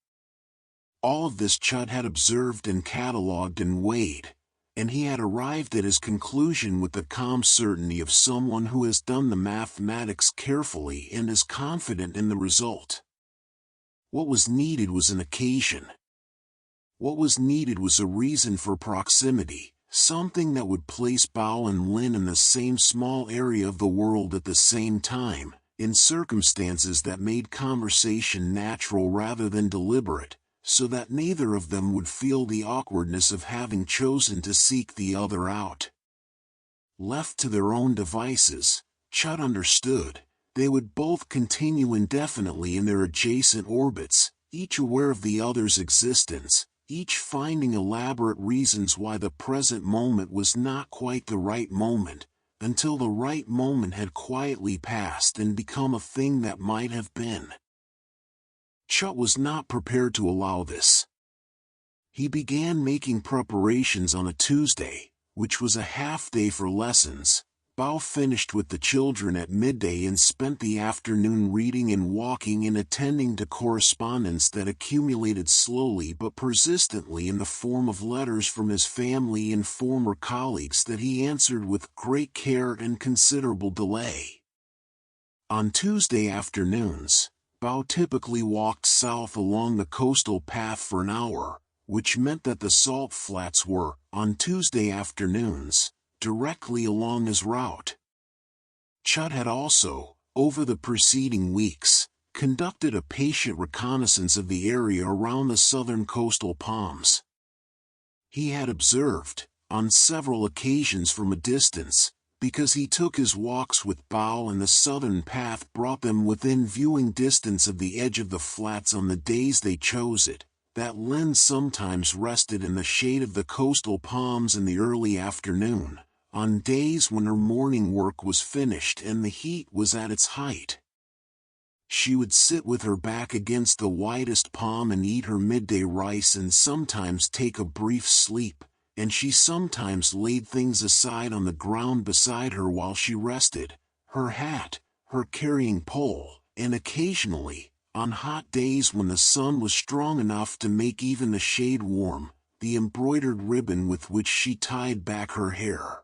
All of this Chut had observed and catalogued and weighed, and he had arrived at his conclusion with the calm certainty of someone who has done the mathematics carefully and is confident in the result. What was needed was an occasion. What was needed was a reason for proximity, something that would place Bao and Lin in the same small area of the world at the same time, in circumstances that made conversation natural rather than deliberate, so that neither of them would feel the awkwardness of having chosen to seek the other out. Left to their own devices, Chut understood, they would both continue indefinitely in their adjacent orbits, each aware of the other's existence, each finding elaborate reasons why the present moment was not quite the right moment, until the right moment had quietly passed and become a thing that might have been. Chut was not prepared to allow this. He began making preparations on a Tuesday, which was a half-day for lessons, Bao finished with the children at midday and spent the afternoon reading and walking and attending to correspondence that accumulated slowly but persistently in the form of letters from his family and former colleagues that he answered with great care and considerable delay. On Tuesday afternoons, Bao typically walked south along the coastal path for an hour, which meant that the salt flats were, on Tuesday afternoons, directly along his route. Chut had also, over the preceding weeks, conducted a patient reconnaissance of the area around the southern coastal palms. He had observed, on several occasions from a distance, because he took his walks with Bao and the southern path brought them within viewing distance of the edge of the flats on the days they chose it, that Lin sometimes rested in the shade of the coastal palms in the early afternoon, on days when her morning work was finished and the heat was at its height. She would sit with her back against the widest palm and eat her midday rice and sometimes take a brief sleep, and she sometimes laid things aside on the ground beside her while she rested, her hat, her carrying pole, and occasionally, on hot days when the sun was strong enough to make even the shade warm, the embroidered ribbon with which she tied back her hair.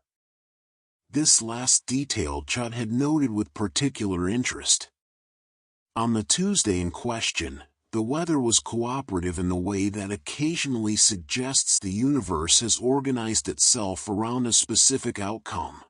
This last detail Chut had noted with particular interest. On the Tuesday in question, the weather was cooperative in the way that occasionally suggests the universe has organized itself around a specific outcome.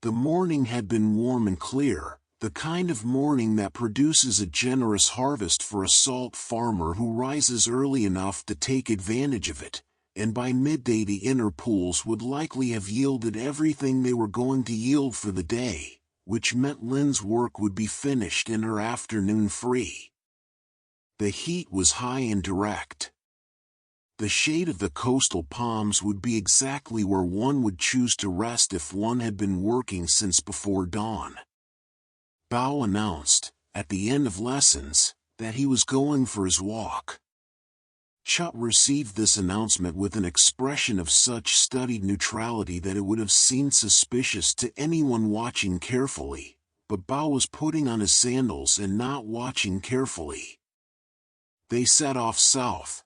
The morning had been warm and clear, the kind of morning that produces a generous harvest for a salt farmer who rises early enough to take advantage of it, and by midday the inner pools would likely have yielded everything they were going to yield for the day, which meant Lin's work would be finished and her afternoon free. The heat was high and direct. The shade of the coastal palms would be exactly where one would choose to rest if one had been working since before dawn. Bao announced, at the end of lessons, that he was going for his walk. Chut received this announcement with an expression of such studied neutrality that it would have seemed suspicious to anyone watching carefully, but Bao was putting on his sandals and not watching carefully. They set off south.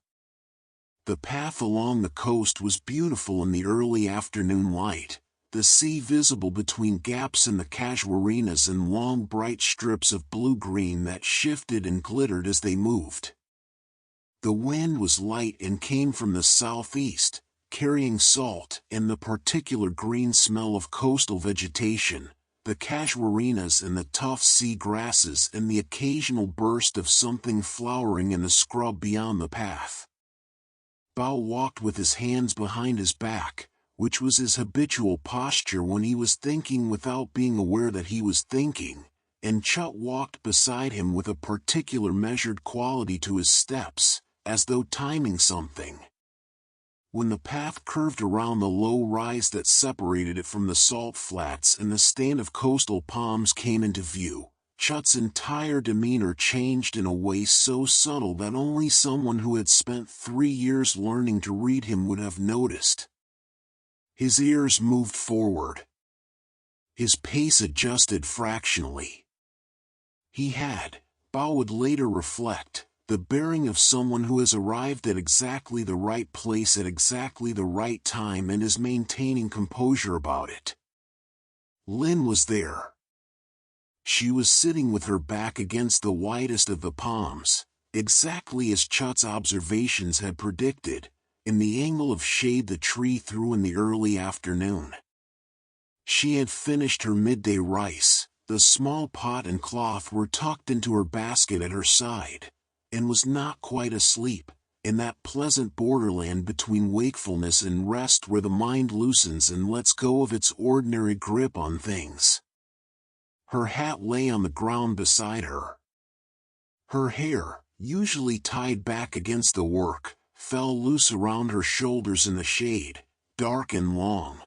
The path along the coast was beautiful in the early afternoon light, the sea visible between gaps in the casuarinas and long bright strips of blue-green that shifted and glittered as they moved. The wind was light and came from the southeast, carrying salt and the particular green smell of coastal vegetation, the casuarinas and the tough sea grasses and the occasional burst of something flowering in the scrub beyond the path. Bao walked with his hands behind his back, which was his habitual posture when he was thinking without being aware that he was thinking, and Chut walked beside him with a particular measured quality to his steps, as though timing something. When the path curved around the low rise that separated it from the salt flats and the stand of coastal palms came into view, Chut's entire demeanor changed in a way so subtle that only someone who had spent 3 years learning to read him would have noticed. His ears moved forward. His pace adjusted fractionally. He had, Bao would later reflect, the bearing of someone who has arrived at exactly the right place at exactly the right time and is maintaining composure about it. Lin was there. She was sitting with her back against the widest of the palms, exactly as Chut's observations had predicted, in the angle of shade the tree threw in the early afternoon. She had finished her midday rice, the small pot and cloth were tucked into her basket at her side, and was not quite asleep, in that pleasant borderland between wakefulness and rest where the mind loosens and lets go of its ordinary grip on things. Her hat lay on the ground beside her. Her hair, usually tied back against the work, fell loose around her shoulders in the shade, dark and long.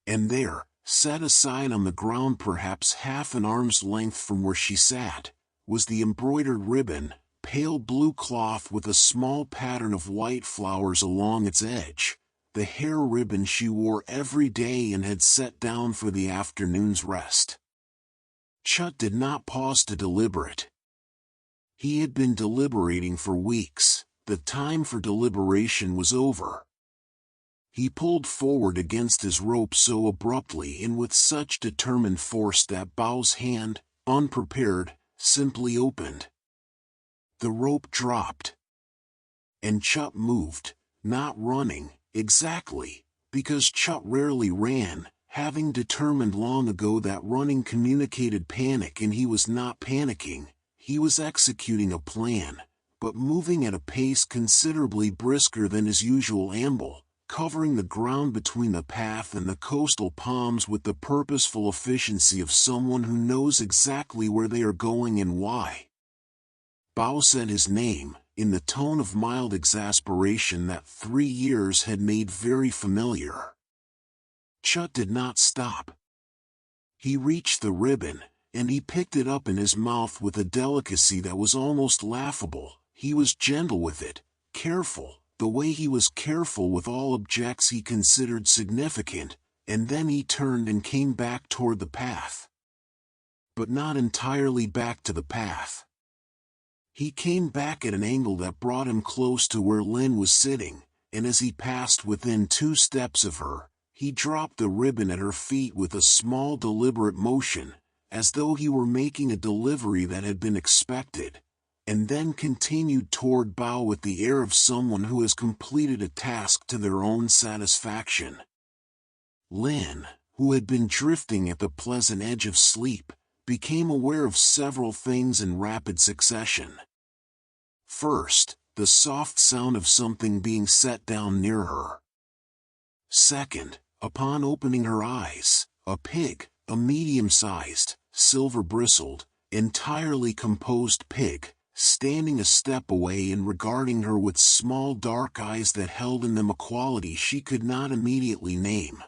And there, set aside on the ground perhaps half an arm's length from where she sat, was the embroidered ribbon, pale blue cloth with a small pattern of white flowers along its edge, the hair ribbon she wore every day and had set down for the afternoon's rest. Chut did not pause to deliberate. He had been deliberating for weeks. The time for deliberation was over. He pulled forward against his rope so abruptly and with such determined force that Bao's hand, unprepared, simply opened. The rope dropped. And Chut moved, not running, exactly, because Chut rarely ran, having determined long ago that running communicated panic, and he was not panicking. He was executing a plan, but moving at a pace considerably brisker than his usual amble, covering the ground between the path and the coastal palms with the purposeful efficiency of someone who knows exactly where they are going and why. Bao said his name, in the tone of mild exasperation that 3 years had made very familiar. Chut did not stop. He reached the ribbon, and he picked it up in his mouth with a delicacy that was almost laughable. He was gentle with it, careful, the way he was careful with all objects he considered significant, and then he turned and came back toward the path. But not entirely back to the path. He came back at an angle that brought him close to where Lin was sitting, and as he passed within 2 steps of her, he dropped the ribbon at her feet with a small deliberate motion, as though he were making a delivery that had been expected, and then continued toward Bao with the air of someone who has completed a task to their own satisfaction. Lin, who had been drifting at the pleasant edge of sleep, became aware of several things in rapid succession. First, the soft sound of something being set down near her. Second, upon opening her eyes, a pig, a medium-sized, silver-bristled, entirely composed pig, standing a step away and regarding her with small dark eyes that held in them a quality she could not immediately name.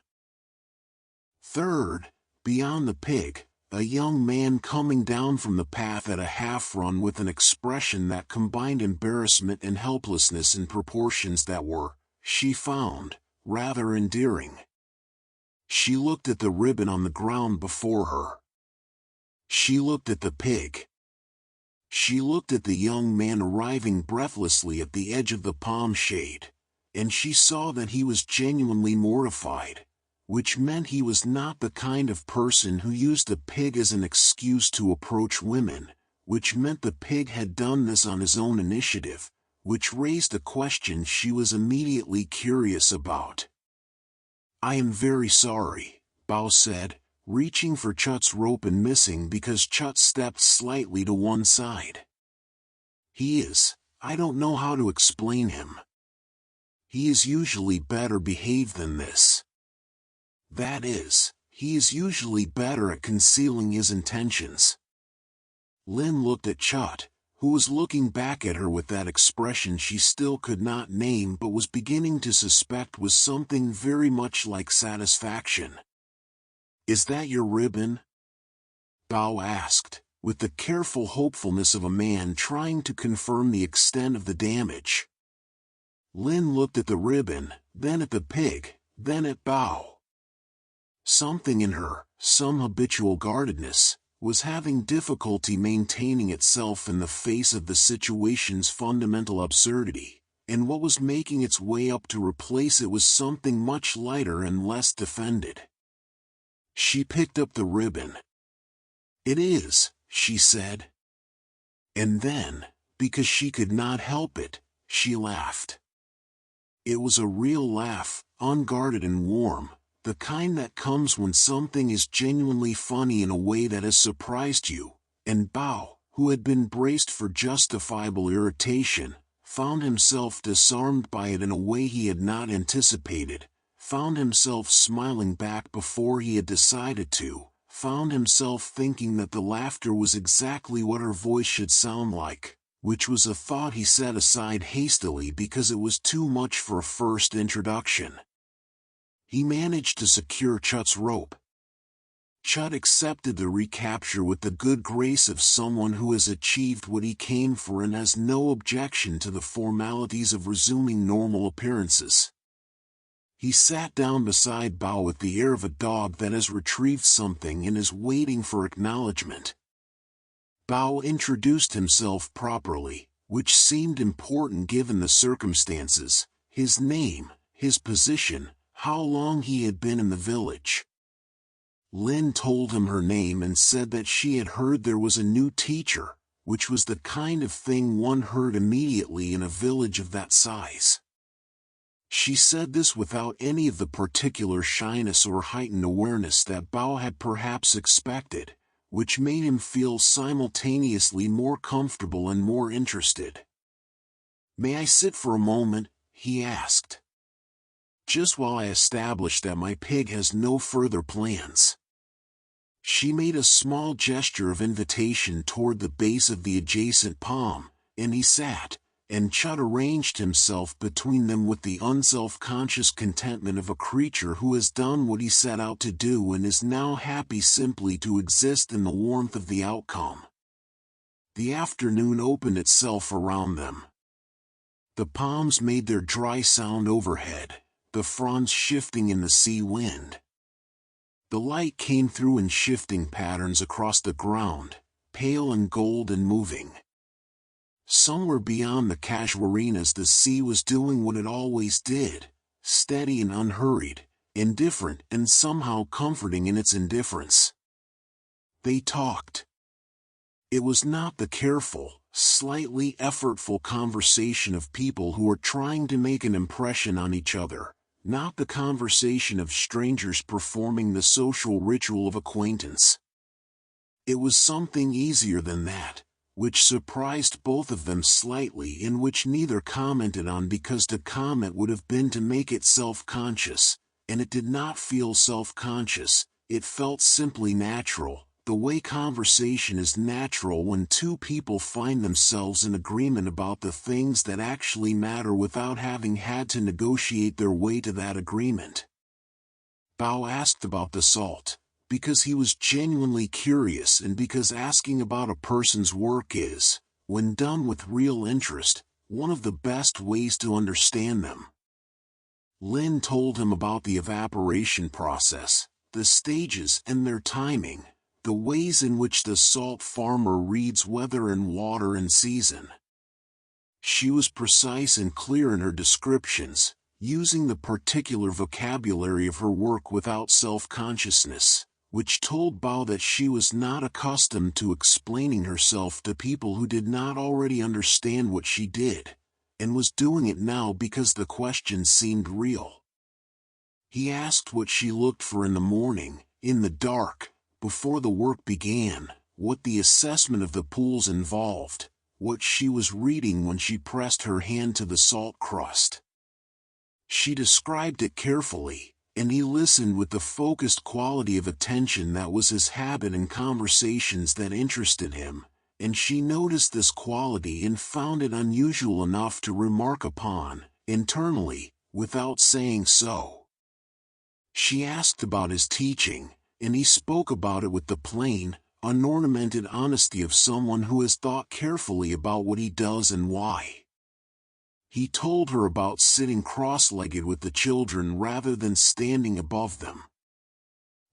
Third, beyond the pig, a young man coming down from the path at a half-run with an expression that combined embarrassment and helplessness in proportions that were, she found, rather endearing. She looked at the ribbon on the ground before her. She looked at the pig. She looked at the young man arriving breathlessly at the edge of the palm shade, and she saw that he was genuinely mortified, which meant he was not the kind of person who used the pig as an excuse to approach women, which meant the pig had done this on his own initiative, which raised a question she was immediately curious about. "I am very sorry," Bao said, reaching for Chut's rope and missing because Chut stepped slightly to one side. I don't know how to explain him. He is usually better behaved than this. That is, he is usually better at concealing his intentions." Lin looked at Chut, who was looking back at her with that expression she still could not name but was beginning to suspect was something very much like satisfaction. "Is that your ribbon?" Bao asked, with the careful hopefulness of a man trying to confirm the extent of the damage. Lin looked at the ribbon, then at the pig, then at Bao. Something in her, some habitual guardedness, was having difficulty maintaining itself in the face of the situation's fundamental absurdity, and what was making its way up to replace it was something much lighter and less defended. She picked up the ribbon. "It is," she said. And then, because she could not help it, she laughed. It was a real laugh, unguarded and warm, the kind that comes when something is genuinely funny in a way that has surprised you, and Bao, who had been braced for justifiable irritation, found himself disarmed by it in a way he had not anticipated, found himself smiling back before he had decided to, found himself thinking that the laughter was exactly what her voice should sound like, which was a thought he set aside hastily because it was too much for a first introduction. He managed to secure Chut's rope. Chut accepted the recapture with the good grace of someone who has achieved what he came for and has no objection to the formalities of resuming normal appearances. He sat down beside Bao with the air of a dog that has retrieved something and is waiting for acknowledgement. Bao introduced himself properly, which seemed important given the circumstances, his name, his position, how long he had been in the village. Lin told him her name and said that she had heard there was a new teacher, which was the kind of thing one heard immediately in a village of that size. She said this without any of the particular shyness or heightened awareness that Bao had perhaps expected, which made him feel simultaneously more comfortable and more interested. "May I sit for a moment?" he asked. "Just while I establish that my pig has no further plans." She made a small gesture of invitation toward the base of the adjacent palm, and he sat, and Chud arranged himself between them with the unself-conscious contentment of a creature who has done what he set out to do and is now happy simply to exist in the warmth of the outcome. The afternoon opened itself around them. The palms made their dry sound overhead, the fronds shifting in the sea wind. The light came through in shifting patterns across the ground, pale and gold and moving. Somewhere beyond the casuarinas the sea was doing what it always did, steady and unhurried, indifferent and somehow comforting in its indifference. They talked. It was not the careful, slightly effortful conversation of people who are trying to make an impression on each other, not the conversation of strangers performing the social ritual of acquaintance. It was something easier than that, which surprised both of them slightly and which neither commented on because to comment would have been to make it self-conscious, and it did not feel self-conscious, it felt simply natural, the way conversation is natural when two people find themselves in agreement about the things that actually matter without having had to negotiate their way to that agreement. Bao asked about the salt, because he was genuinely curious and because asking about a person's work is, when done with real interest, one of the best ways to understand them. Lin told him about the evaporation process, the stages and their timing, the ways in which the salt farmer reads weather and water and season. She was precise and clear in her descriptions, using the particular vocabulary of her work without self-consciousness, which told Bao that she was not accustomed to explaining herself to people who did not already understand what she did, and was doing it now because the question seemed real. He asked what she looked for in the morning, in the dark, before the work began, what the assessment of the pools involved, what she was reading when she pressed her hand to the salt crust. She described it carefully, and he listened with the focused quality of attention that was his habit in conversations that interested him, and she noticed this quality and found it unusual enough to remark upon, internally, without saying so. She asked about his teaching, and he spoke about it with the plain, unornamented honesty of someone who has thought carefully about what he does and why. He told her about sitting cross-legged with the children rather than standing above them.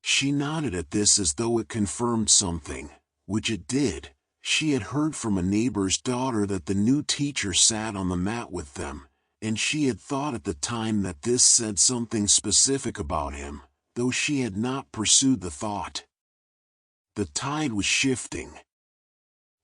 She nodded at this as though it confirmed something, which it did. She had heard from a neighbor's daughter that the new teacher sat on the mat with them, and she had thought at the time that this said something specific about him, though she had not pursued the thought. The tide was shifting.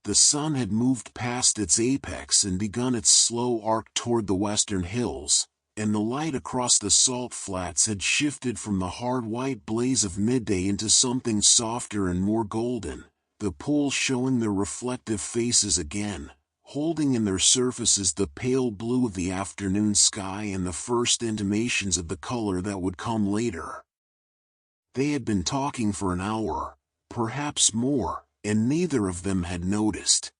The sun had moved past its apex and begun its slow arc toward the western hills, and the light across the salt flats had shifted from the hard white blaze of midday into something softer and more golden, the pools showing their reflective faces again, holding in their surfaces the pale blue of the afternoon sky and the first intimations of the color that would come later. They had been talking for an hour, perhaps more, and neither of them had noticed.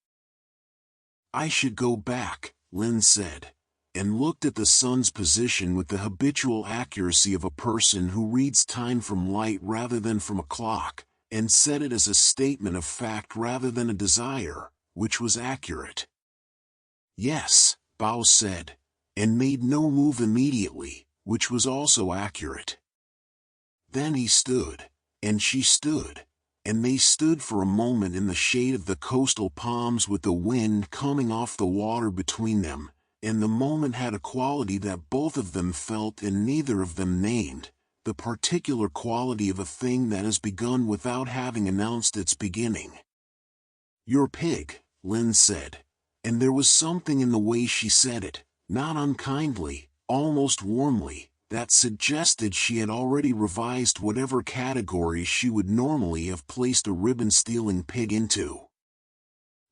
"I should go back," Lin said, and looked at the sun's position with the habitual accuracy of a person who reads time from light rather than from a clock, and said it as a statement of fact rather than a desire, which was accurate. "Yes," Bao said, and made no move immediately, which was also accurate. Then he stood, and she stood, and they stood for a moment in the shade of the coastal palms with the wind coming off the water between them, and the moment had a quality that both of them felt and neither of them named, the particular quality of a thing that has begun without having announced its beginning. "You're a pig," Lynn said, and there was something in the way she said it, not unkindly, almost warmly, that suggested she had already revised whatever category she would normally have placed a ribbon-stealing pig into.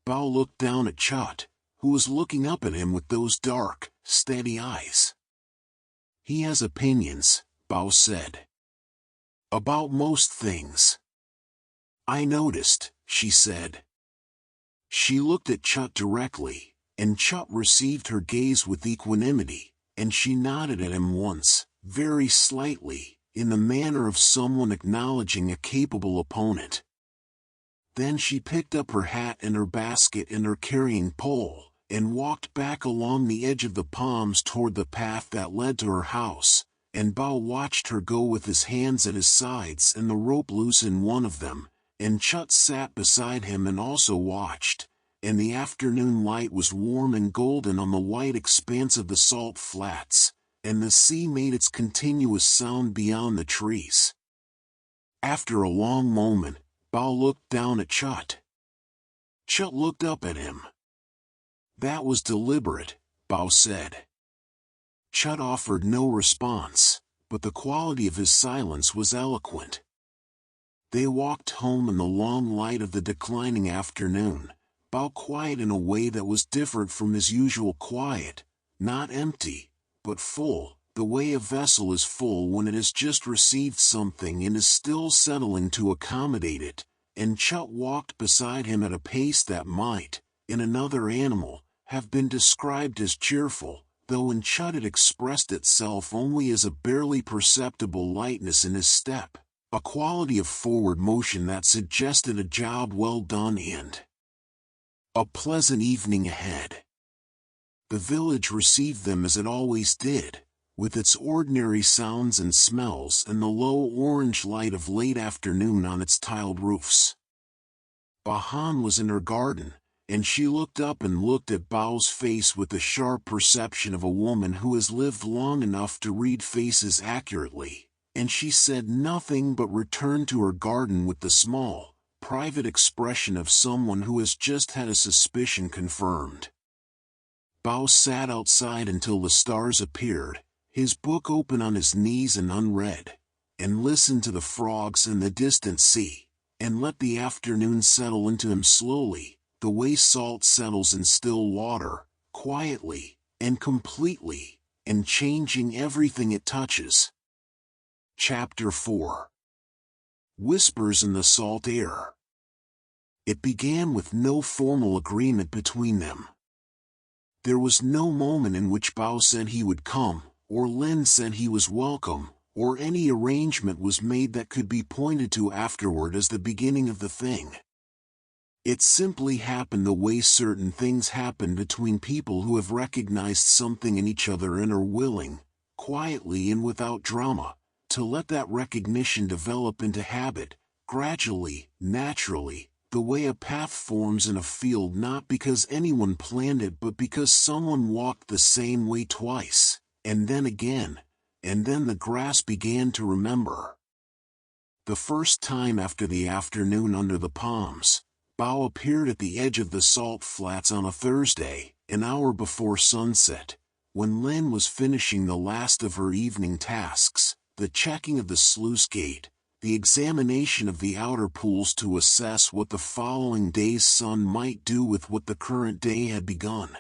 Bao looked down at Chut, who was looking up at him with those dark, steady eyes. "He has opinions," Bao said. "About most things." "I noticed," she said. She looked at Chut directly, and Chut received her gaze with equanimity, and she nodded at him once, very slightly, in the manner of someone acknowledging a capable opponent. Then she picked up her hat and her basket and her carrying pole, and walked back along the edge of the palms toward the path that led to her house, and Bao watched her go with his hands at his sides and the rope loose in one of them, and Chut sat beside him and also watched, and the afternoon light was warm and golden on the white expanse of the salt flats, and the sea made its continuous sound beyond the trees. After a long moment, Bao looked down at Chut. Chut looked up at him. "That was deliberate," Bao said. Chut offered no response, but the quality of his silence was eloquent. They walked home in the long light of the declining afternoon, Bao quiet in a way that was different from his usual quiet, not empty, but full, the way a vessel is full when it has just received something and is still settling to accommodate it, and Chut walked beside him at a pace that might, in another animal, have been described as cheerful, though in Chut it expressed itself only as a barely perceptible lightness in his step, a quality of forward motion that suggested a job well done and a pleasant evening ahead. The village received them as it always did, with its ordinary sounds and smells and the low orange light of late afternoon on its tiled roofs. Bahan was in her garden, and she looked up and looked at Bao's face with the sharp perception of a woman who has lived long enough to read faces accurately, and she said nothing but returned to her garden with the small, private expression of someone who has just had a suspicion confirmed. Bao sat outside until the stars appeared, his book open on his knees and unread, and listened to the frogs and the distant sea, and let the afternoon settle into him slowly, the way salt settles in still water, quietly, and completely, and changing everything it touches. Chapter 4. Whispers in the Salt Air. It began with no formal agreement between them. There was no moment in which Bao said he would come, or Lin said he was welcome, or any arrangement was made that could be pointed to afterward as the beginning of the thing. It simply happened the way certain things happen between people who have recognized something in each other and are willing, quietly and without drama, to let that recognition develop into habit, gradually, naturally, the way a path forms in a field not because anyone planned it but because someone walked the same way twice, and then again, and then the grass began to remember. The first time after the afternoon under the palms, Bao appeared at the edge of the salt flats on a Thursday, an hour before sunset, when Lin was finishing the last of her evening tasks, the checking of the sluice gate, the examination of the outer pools to assess what the following day's sun might do with what the current day had begun.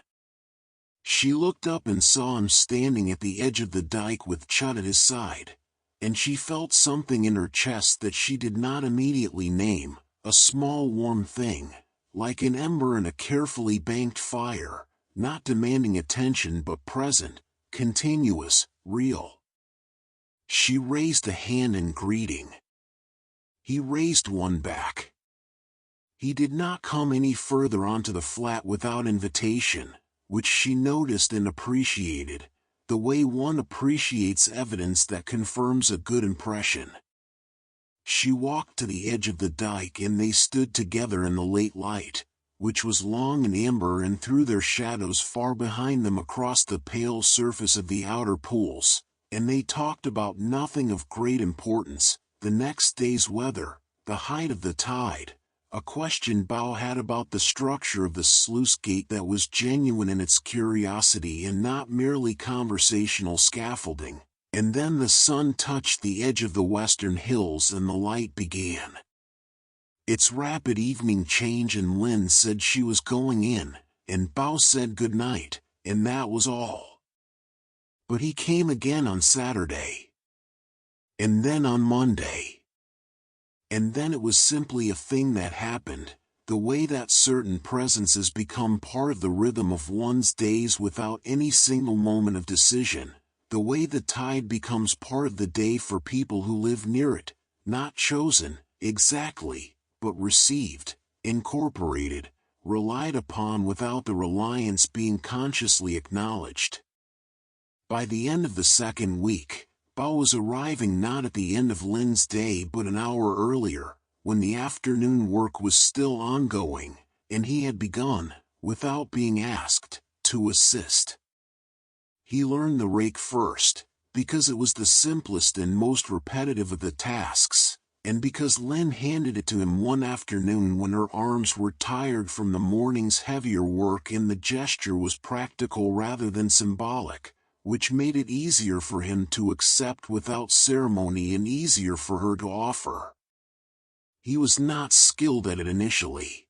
She looked up and saw him standing at the edge of the dike with Chut at his side, and she felt something in her chest that she did not immediately name, a small warm thing, like an ember in a carefully banked fire, not demanding attention but present, continuous, real. She raised a hand in greeting. He raised one back. He did not come any further onto the flat without invitation, which she noticed and appreciated, the way one appreciates evidence that confirms a good impression. She walked to the edge of the dike and they stood together in the late light, which was long and amber, and threw their shadows far behind them across the pale surface of the outer pools, and they talked about nothing of great importance, the next day's weather, the height of the tide, a question Bao had about the structure of the sluice gate that was genuine in its curiosity and not merely conversational scaffolding. And then the sun touched the edge of the western hills and the light began its rapid evening change, and Lin said she was going in, and Bao said good night, and that was all. But he came again on Saturday. And then on Monday. And then it was simply a thing that happened, the way that certain presences become part of the rhythm of one's days without any single moment of decision. The way the tide becomes part of the day for people who live near it, not chosen, exactly, but received, incorporated, relied upon without the reliance being consciously acknowledged. By the end of the second week, Bao was arriving not at the end of Lin's day but an hour earlier, when the afternoon work was still ongoing, and he had begun, without being asked, to assist. He learned the rake first, because it was the simplest and most repetitive of the tasks, and because Lin handed it to him one afternoon when her arms were tired from the morning's heavier work and the gesture was practical rather than symbolic, which made it easier for him to accept without ceremony and easier for her to offer. He was not skilled at it initially.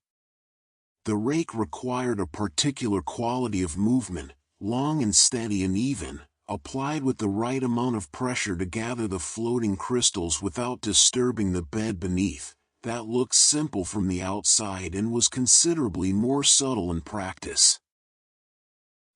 The rake required a particular quality of movement, long and steady and even, applied with the right amount of pressure to gather the floating crystals without disturbing the bed beneath, that looked simple from the outside and was considerably more subtle in practice.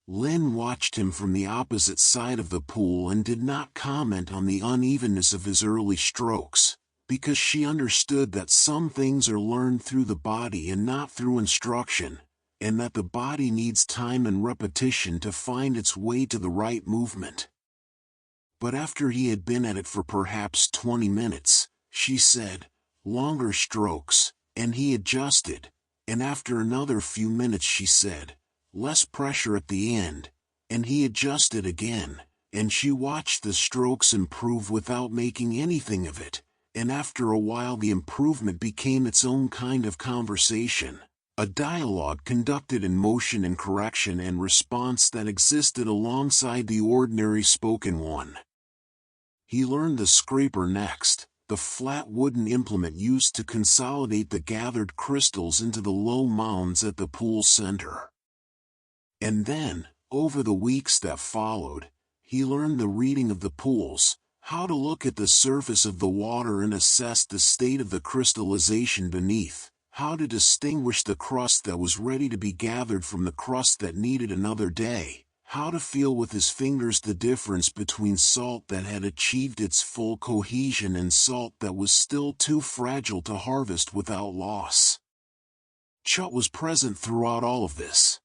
Lin watched him from the opposite side of the pool and did not comment on the unevenness of his early strokes, because she understood that some things are learned through the body and not through instruction, and that the body needs time and repetition to find its way to the right movement. But after he had been at it for perhaps 20 minutes, she said, "Longer strokes," and he adjusted, and after another few minutes she said, "Less pressure at the end," and he adjusted again, and she watched the strokes improve without making anything of it, and after a while the improvement became its own kind of conversation. A dialogue conducted in motion and correction and response that existed alongside the ordinary spoken one. He learned the scraper next, the flat wooden implement used to consolidate the gathered crystals into the low mounds at the pool center. And then, over the weeks that followed, he learned the reading of the pools, how to look at the surface of the water and assess the state of the crystallization beneath, how to distinguish the crust that was ready to be gathered from the crust that needed another day, how to feel with his fingers the difference between salt that had achieved its full cohesion and salt that was still too fragile to harvest without loss. Chut was present throughout all of this.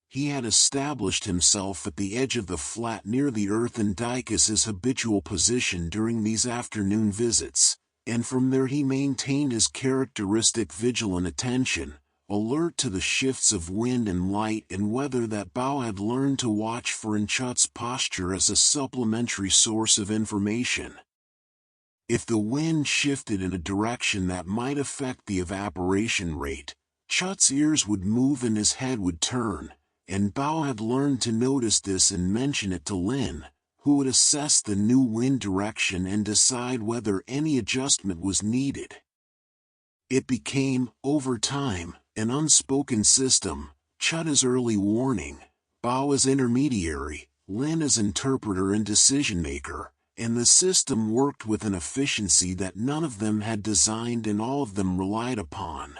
He had established himself at the edge of the flat near the earthen dike as his habitual position during these afternoon visits, and from there he maintained his characteristic vigilant attention, alert to the shifts of wind and light and weather that Bao had learned to watch for in Chut's posture as a supplementary source of information. If the wind shifted in a direction that might affect the evaporation rate, Chut's ears would move and his head would turn, and Bao had learned to notice this and mention it to Lin, who would assess the new wind direction and decide whether any adjustment was needed. It became, over time, an unspoken system, Chut as early warning, Bao as intermediary, Lin as interpreter and decision-maker, and the system worked with an efficiency that none of them had designed and all of them relied upon.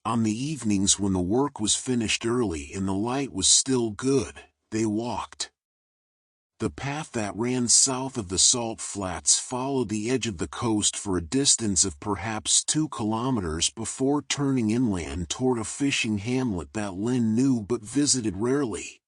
On the evenings when the work was finished early and the light was still good, they walked. The path that ran south of the salt flats followed the edge of the coast for a distance of perhaps 2 kilometers before turning inland toward a fishing hamlet that Lin knew but visited rarely.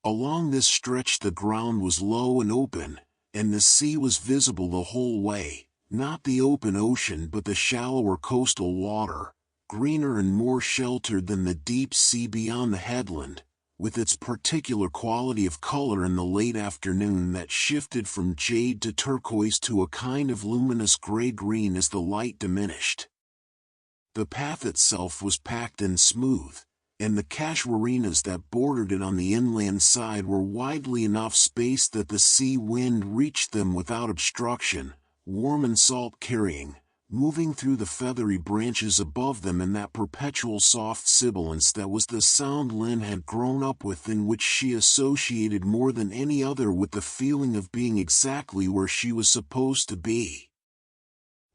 Along this stretch the ground was low and open, and the sea was visible the whole way, not the open ocean but the shallower coastal water, greener and more sheltered than the deep sea beyond the headland, with its particular quality of color in the late afternoon that shifted from jade to turquoise to a kind of luminous gray-green as the light diminished. The path itself was packed and smooth, and the casuarinas that bordered it on the inland side were widely enough spaced that the sea wind reached them without obstruction, warm and salt-carrying, moving through the feathery branches above them in that perpetual soft sibilance that was the sound Lynn had grown up with, in which she associated more than any other with the feeling of being exactly where she was supposed to be.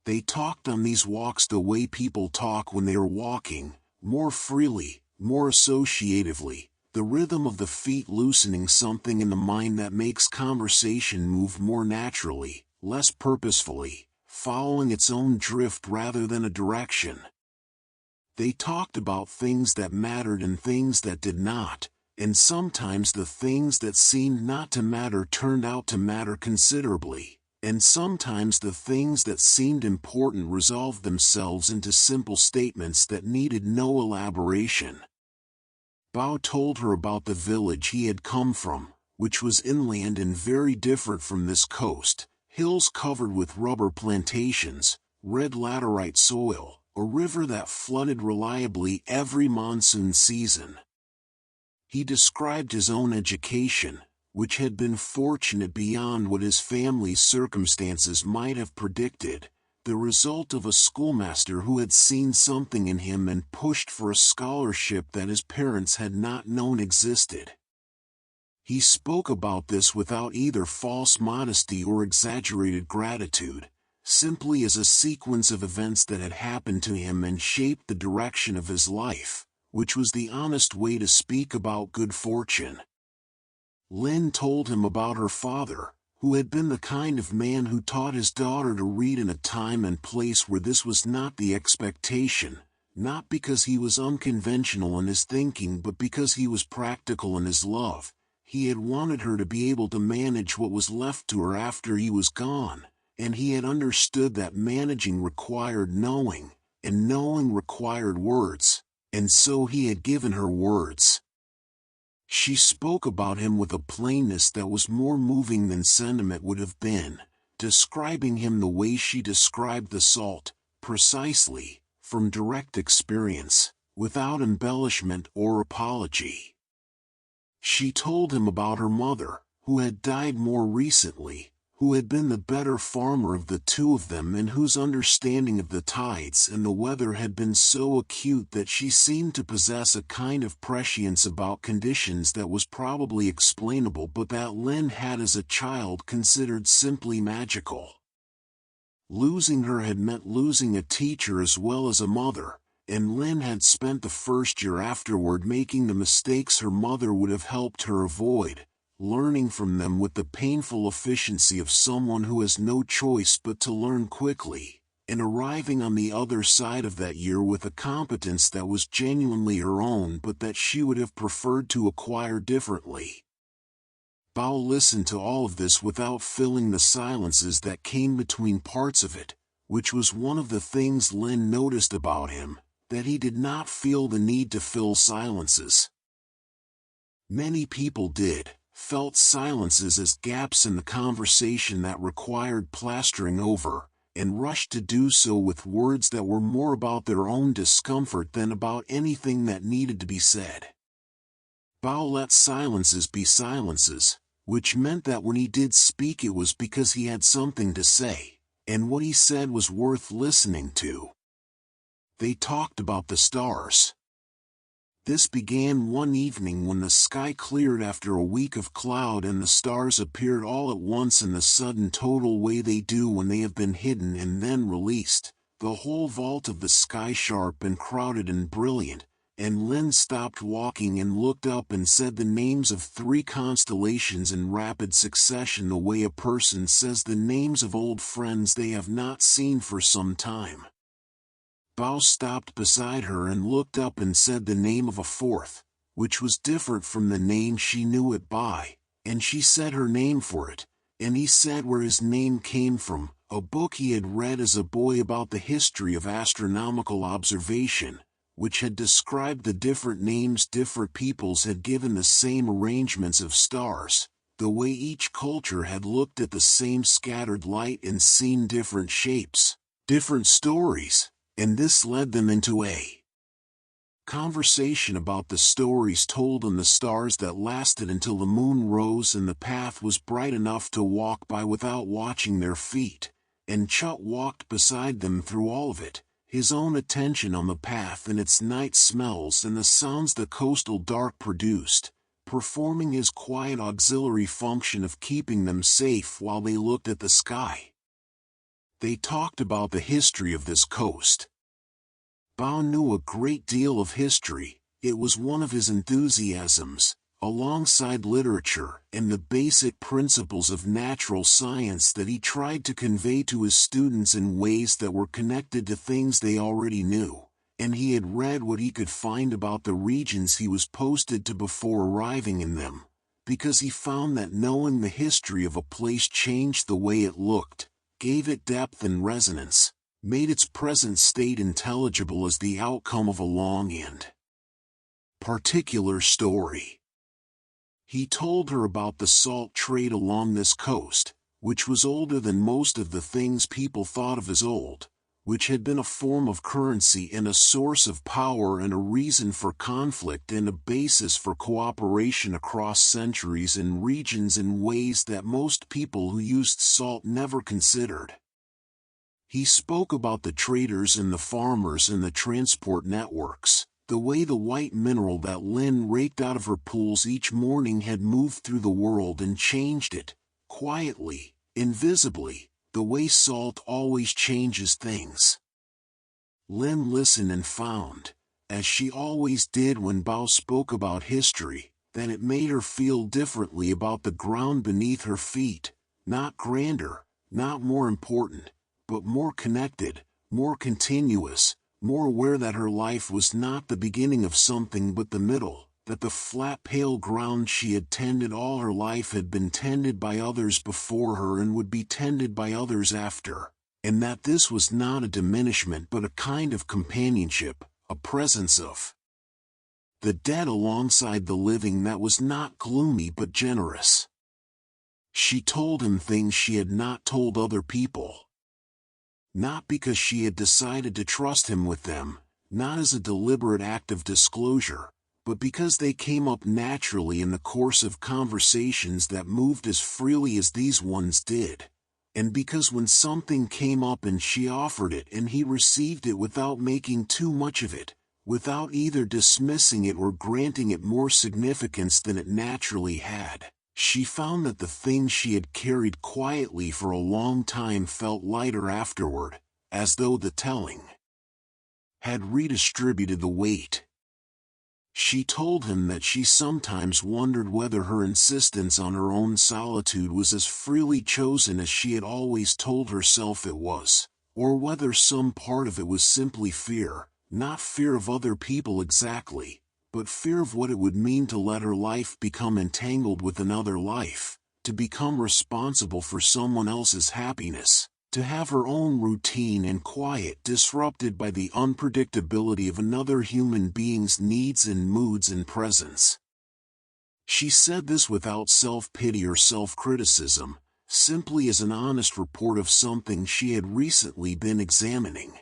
They talked on these walks the way people talk when they are walking, more freely, more associatively, the rhythm of the feet loosening something in the mind that makes conversation move more naturally, less purposefully, following its own drift rather than a direction. They talked about things that mattered and things that did not, and sometimes the things that seemed not to matter turned out to matter considerably, and sometimes the things that seemed important resolved themselves into simple statements that needed no elaboration. Bao told her about the village he had come from, which was inland and very different from this coast, hills covered with rubber plantations, red laterite soil, a river that flooded reliably every monsoon season. He described his own education, which had been fortunate beyond what his family's circumstances might have predicted, the result of a schoolmaster who had seen something in him and pushed for a scholarship that his parents had not known existed. He spoke about this without either false modesty or exaggerated gratitude, simply as a sequence of events that had happened to him and shaped the direction of his life, which was the honest way to speak about good fortune. Lynn told him about her father, who had been the kind of man who taught his daughter to read in a time and place where this was not the expectation, not because he was unconventional in his thinking but because he was practical in his love. He had wanted her to be able to manage what was left to her after he was gone, and he had understood that managing required knowing, and knowing required words, and so he had given her words. She spoke about him with a plainness that was more moving than sentiment would have been, describing him the way she described the salt, precisely, from direct experience, without embellishment or apology. She told him about her mother, who had died more recently, who had been the better farmer of the two of them and whose understanding of the tides and the weather had been so acute that she seemed to possess a kind of prescience about conditions that was probably explainable but that Lynn had as a child considered simply magical. Losing her had meant losing a teacher as well as a mother, and Lynn had spent the first year afterward making the mistakes her mother would have helped her avoid, learning from them with the painful efficiency of someone who has no choice but to learn quickly, and arriving on the other side of that year with a competence that was genuinely her own but that she would have preferred to acquire differently. Bao listened to all of this without filling the silences that came between parts of it, which was one of the things Lynn noticed about him, that he did not feel the need to fill silences. Many people did. Felt silences as gaps in the conversation that required plastering over, and rushed to do so with words that were more about their own discomfort than about anything that needed to be said. Bao let silences be silences, which meant that when he did speak it was because he had something to say, and what he said was worth listening to. They talked about the stars. This began one evening when the sky cleared after a week of cloud and the stars appeared all at once in the sudden total way they do when they have been hidden and then released, the whole vault of the sky sharp and crowded and brilliant, and Lynn stopped walking and looked up and said the names of 3 constellations in rapid succession the way a person says the names of old friends they have not seen for some time. Bao stopped beside her and looked up and said the name of a 4th, which was different from the name she knew it by, and she said her name for it, and he said where his name came from, a book he had read as a boy about the history of astronomical observation, which had described the different names different peoples had given the same arrangements of stars, the way each culture had looked at the same scattered light and seen different shapes, different stories, and this led them into a conversation about the stories told on the stars that lasted until the moon rose and the path was bright enough to walk by without watching their feet, and Chut walked beside them through all of it, his own attention on the path and its night smells and the sounds the coastal dark produced, performing his quiet auxiliary function of keeping them safe while they looked at the sky. They talked about the history of this coast. Bao knew a great deal of history, it was one of his enthusiasms, alongside literature and the basic principles of natural science that he tried to convey to his students in ways that were connected to things they already knew, and he had read what he could find about the regions he was posted to before arriving in them, because he found that knowing the history of a place changed the way it looked, gave it depth and resonance, made its present state intelligible as the outcome of a long and particular story. He told her about the salt trade along this coast, which was older than most of the things people thought of as old, which had been a form of currency and a source of power and a reason for conflict and a basis for cooperation across centuries and regions in ways that most people who used salt never considered. He spoke about the traders and the farmers and the transport networks, the way the white mineral that Linh raked out of her pools each morning had moved through the world and changed it, quietly, invisibly, the way salt always changes things. Linh listened and found, as she always did when Bao spoke about history, that it made her feel differently about the ground beneath her feet, not grander, not more important, but more connected, more continuous, more aware that her life was not the beginning of something but the middle, that the flat pale ground she had tended all her life had been tended by others before her and would be tended by others after, and that this was not a diminishment but a kind of companionship, a presence of the dead alongside the living that was not gloomy but generous. She told him things she had not told other people. Not because she had decided to trust him with them, not as a deliberate act of disclosure, but because they came up naturally in the course of conversations that moved as freely as these ones did, and because when something came up and she offered it and he received it without making too much of it, without either dismissing it or granting it more significance than it naturally had, she found that the thing she had carried quietly for a long time felt lighter afterward, as though the telling had redistributed the weight. She told him that she sometimes wondered whether her insistence on her own solitude was as freely chosen as she had always told herself it was, or whether some part of it was simply fear, not fear of other people exactly, but fear of what it would mean to let her life become entangled with another life, to become responsible for someone else's happiness, to have her own routine and quiet disrupted by the unpredictability of another human being's needs and moods and presence. She said this without self-pity or self-criticism, simply as an honest report of something she had recently been examining.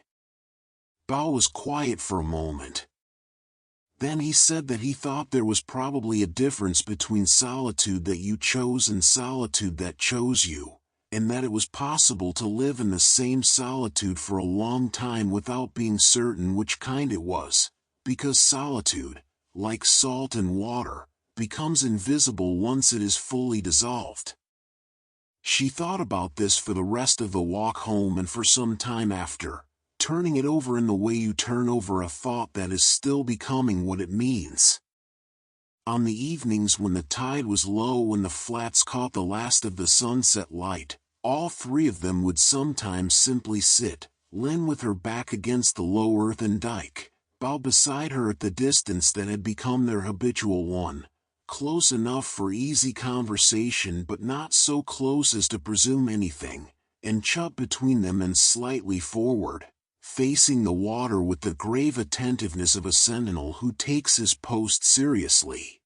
Bao was quiet for a moment. Then he said that he thought there was probably a difference between solitude that you chose and solitude that chose you, and that it was possible to live in the same solitude for a long time without being certain which kind it was, because solitude, like salt and water, becomes invisible once it is fully dissolved. She thought about this for the rest of the walk home and for some time after, turning it over in the way you turn over a thought that is still becoming what it means. On the evenings when the tide was low and the flats caught the last of the sunset light, all three of them would sometimes simply sit, Linh with her back against the low earthen dike, Bao beside her at the distance that had become their habitual one, close enough for easy conversation but not so close as to presume anything, and Chut between them and slightly forward, facing the water with the grave attentiveness of a sentinel who takes his post seriously.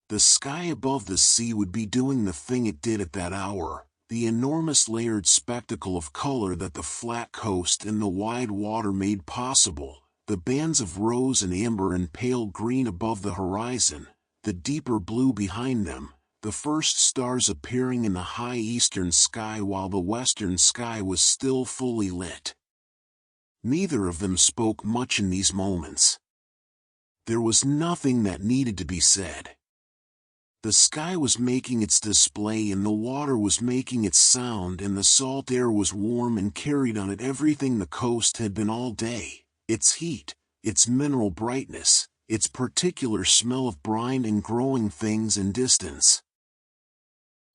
The sky above the sea would be doing the thing it did at that hour, the enormous layered spectacle of color that the flat coast and the wide water made possible, the bands of rose and amber and pale green above the horizon, the deeper blue behind them, the first stars appearing in the high eastern sky while the western sky was still fully lit. Neither of them spoke much in these moments. There was nothing that needed to be said. The sky was making its display and the water was making its sound and the salt air was warm and carried on it everything the coast had been all day, its heat, its mineral brightness, its particular smell of brine and growing things and distance.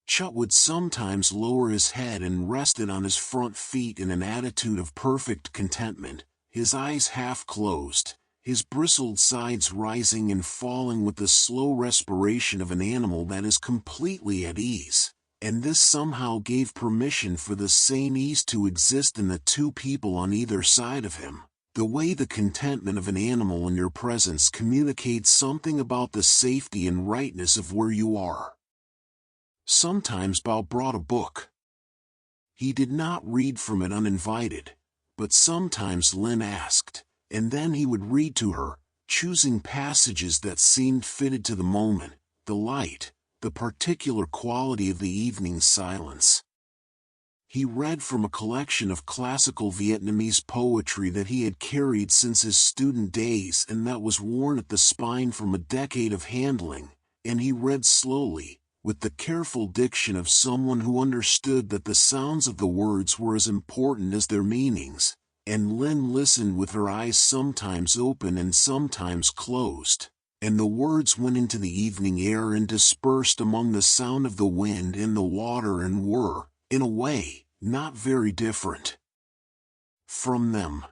Chut would sometimes lower his head and rest it on his front feet in an attitude of perfect contentment, his eyes half closed, his bristled sides rising and falling with the slow respiration of an animal that is completely at ease, and this somehow gave permission for the same ease to exist in the two people on either side of him, the way the contentment of an animal in your presence communicates something about the safety and rightness of where you are. Sometimes Bao brought a book. He did not read from it uninvited, but sometimes Lin asked, and then he would read to her, choosing passages that seemed fitted to the moment, the light, the particular quality of the evening's silence. He read from a collection of classical Vietnamese poetry that he had carried since his student days and that was worn at the spine from a decade of handling, and he read slowly, with the careful diction of someone who understood that the sounds of the words were as important as their meanings, and Lin listened with her eyes sometimes open and sometimes closed, and the words went into the evening air and dispersed among the sound of the wind and the water and were, in a way, not very different from them.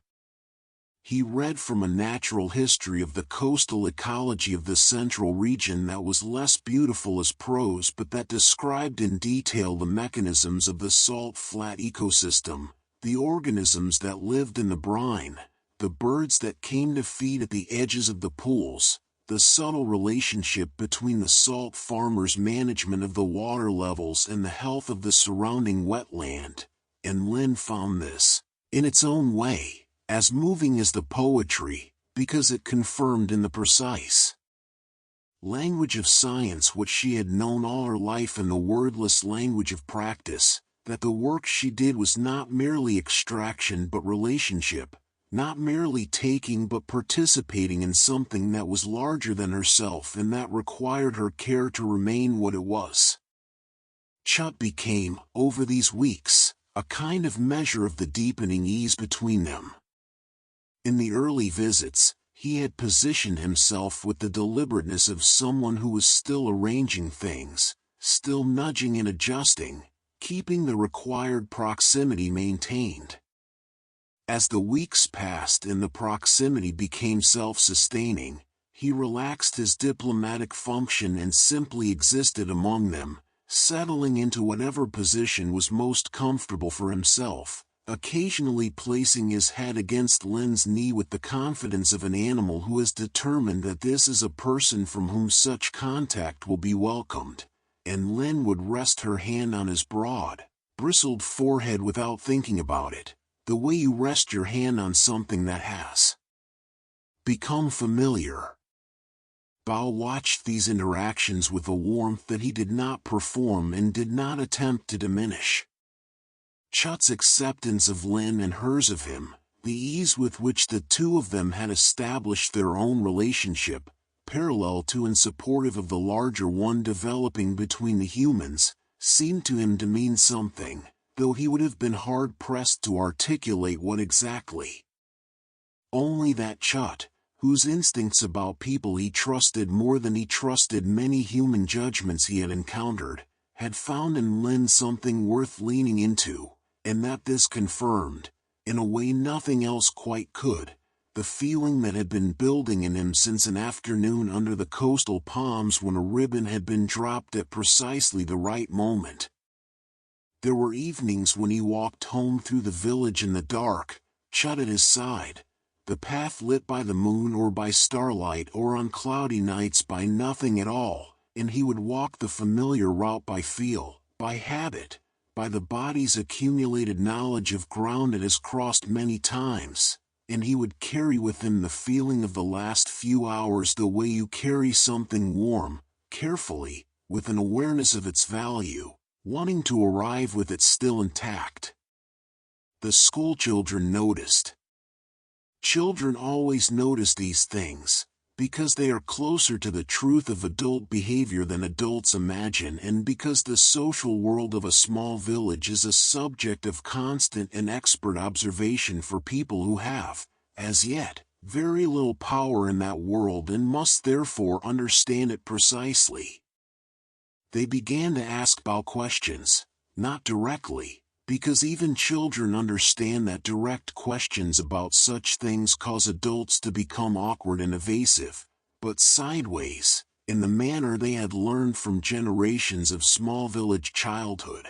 He read from a natural history of the coastal ecology of the central region that was less beautiful as prose but that described in detail the mechanisms of the salt flat ecosystem, the organisms that lived in the brine, the birds that came to feed at the edges of the pools, the subtle relationship between the salt farmers' management of the water levels and the health of the surrounding wetland, and Lin found this, in its own way, as moving as the poetry, because it confirmed in the precise language of science what she had known all her life in the wordless language of practice, that the work she did was not merely extraction but relationship, not merely taking but participating in something that was larger than herself and that required her care to remain what it was. Chut became, over these weeks, a kind of measure of the deepening ease between them. In the early visits, he had positioned himself with the deliberateness of someone who was still arranging things, still nudging and adjusting, keeping the required proximity maintained. As the weeks passed and the proximity became self-sustaining, he relaxed his diplomatic function and simply existed among them, settling into whatever position was most comfortable for himself, occasionally placing his head against Lin's knee with the confidence of an animal who has determined that this is a person from whom such contact will be welcomed, and Lin would rest her hand on his broad, bristled forehead without thinking about it, the way you rest your hand on something that has become familiar. Bao watched these interactions with a warmth that he did not perform and did not attempt to diminish. Chut's acceptance of Lin and hers of him, the ease with which the two of them had established their own relationship, parallel to and supportive of the larger one developing between the humans, seemed to him to mean something, though he would have been hard-pressed to articulate what exactly. Only that Chut, whose instincts about people he trusted more than he trusted many human judgments he had encountered, had found in Lin something worth leaning into, and that this confirmed, in a way nothing else quite could, the feeling that had been building in him since an afternoon under the coastal palms when a ribbon had been dropped at precisely the right moment. There were evenings when he walked home through the village in the dark, Chut at his side, the path lit by the moon or by starlight or on cloudy nights by nothing at all, and he would walk the familiar route by feel, by habit, by the body's accumulated knowledge of ground it has crossed many times, and he would carry with him the feeling of the last few hours the way you carry something warm, carefully, with an awareness of its value, wanting to arrive with it still intact. The schoolchildren noticed. Children always notice these things, because they are closer to the truth of adult behavior than adults imagine, and because the social world of a small village is a subject of constant and expert observation for people who have, as yet, very little power in that world and must therefore understand it precisely. They began to ask Bao questions, not directly, because even children understand that direct questions about such things cause adults to become awkward and evasive, but sideways, in the manner they had learned from generations of small village childhood.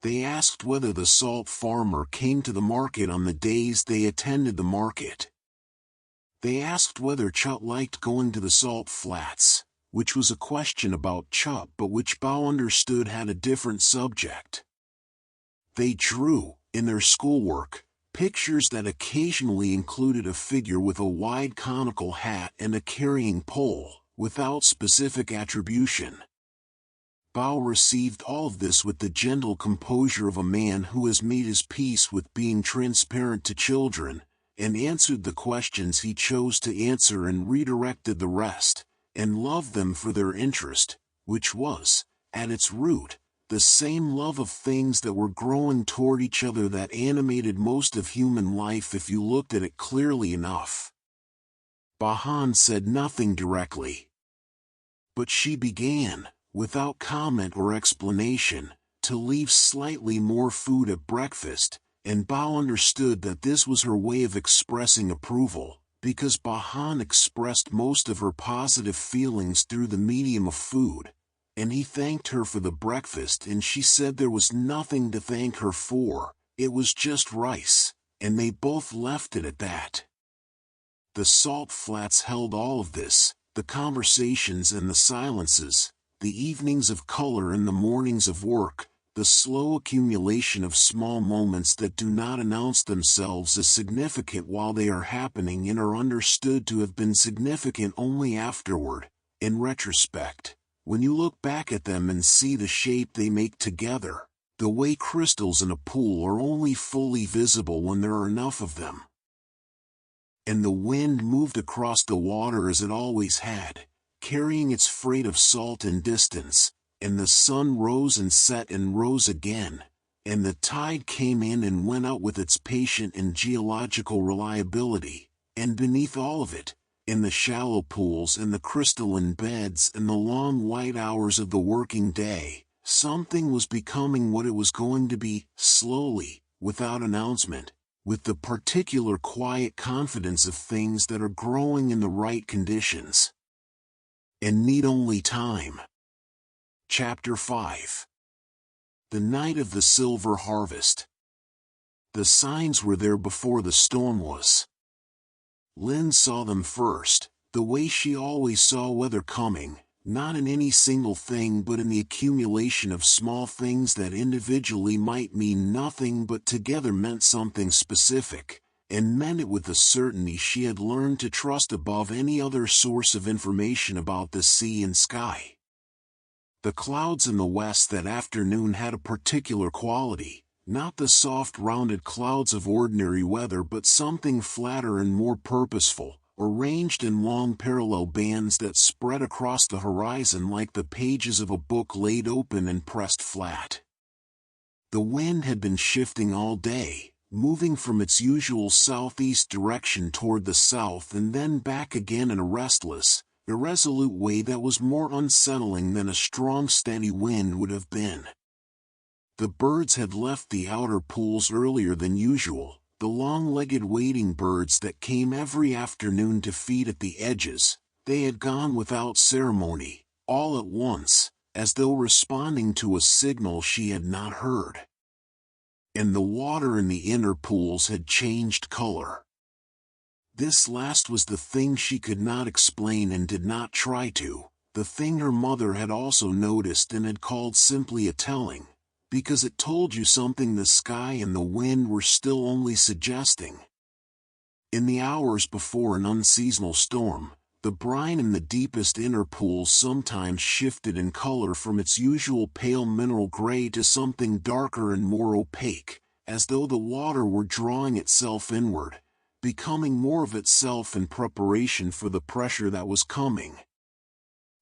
They asked whether the salt farmer came to the market on the days they attended the market. They asked whether Chut liked going to the salt flats, which was a question about Chut but which Bao understood had a different subject. They drew, in their schoolwork, pictures that occasionally included a figure with a wide conical hat and a carrying pole, without specific attribution. Bao received all of this with the gentle composure of a man who has made his peace with being transparent to children, and answered the questions he chose to answer and redirected the rest, and loved them for their interest, which was, at its root, the same love of things that were growing toward each other that animated most of human life if you looked at it clearly enough. Bahan said nothing directly. But she began, without comment or explanation, to leave slightly more food at breakfast, and Bao understood that this was her way of expressing approval, because Bahan expressed most of her positive feelings through the medium of food. And he thanked her for the breakfast and she said there was nothing to thank her for, it was just rice, and they both left it at that. The salt flats held all of this, the conversations and the silences, the evenings of color and the mornings of work, the slow accumulation of small moments that do not announce themselves as significant while they are happening and are understood to have been significant only afterward, in retrospect. When you look back at them and see the shape they make together, the way crystals in a pool are only fully visible when there are enough of them. And the wind moved across the water as it always had, carrying its freight of salt and distance, and the sun rose and set and rose again, and the tide came in and went out with its patient and geological reliability, and beneath all of it, in the shallow pools and the crystalline beds and the long white hours of the working day, something was becoming what it was going to be, slowly, without announcement, with the particular quiet confidence of things that are growing in the right conditions, and need only time. Chapter 5. The Night of the Silver Harvest. The signs were there before the storm was. Linh saw them first, the way she always saw weather coming, not in any single thing but in the accumulation of small things that individually might mean nothing but together meant something specific, and meant it with a certainty she had learned to trust above any other source of information about the sea and sky. The clouds in the west that afternoon had a particular quality. Not the soft rounded clouds of ordinary weather but something flatter and more purposeful, arranged in long parallel bands that spread across the horizon like the pages of a book laid open and pressed flat. The wind had been shifting all day, moving from its usual southeast direction toward the south and then back again in a restless, irresolute way that was more unsettling than a strong steady wind would have been. The birds had left the outer pools earlier than usual, the long-legged wading birds that came every afternoon to feed at the edges, they had gone without ceremony, all at once, as though responding to a signal she had not heard. And the water in the inner pools had changed color. This last was the thing she could not explain and did not try to, the thing her mother had also noticed and had called simply a telling, because it told you something the sky and the wind were still only suggesting. In the hours before an unseasonal storm, the brine in the deepest inner pools sometimes shifted in color from its usual pale mineral gray to something darker and more opaque, as though the water were drawing itself inward, becoming more of itself in preparation for the pressure that was coming.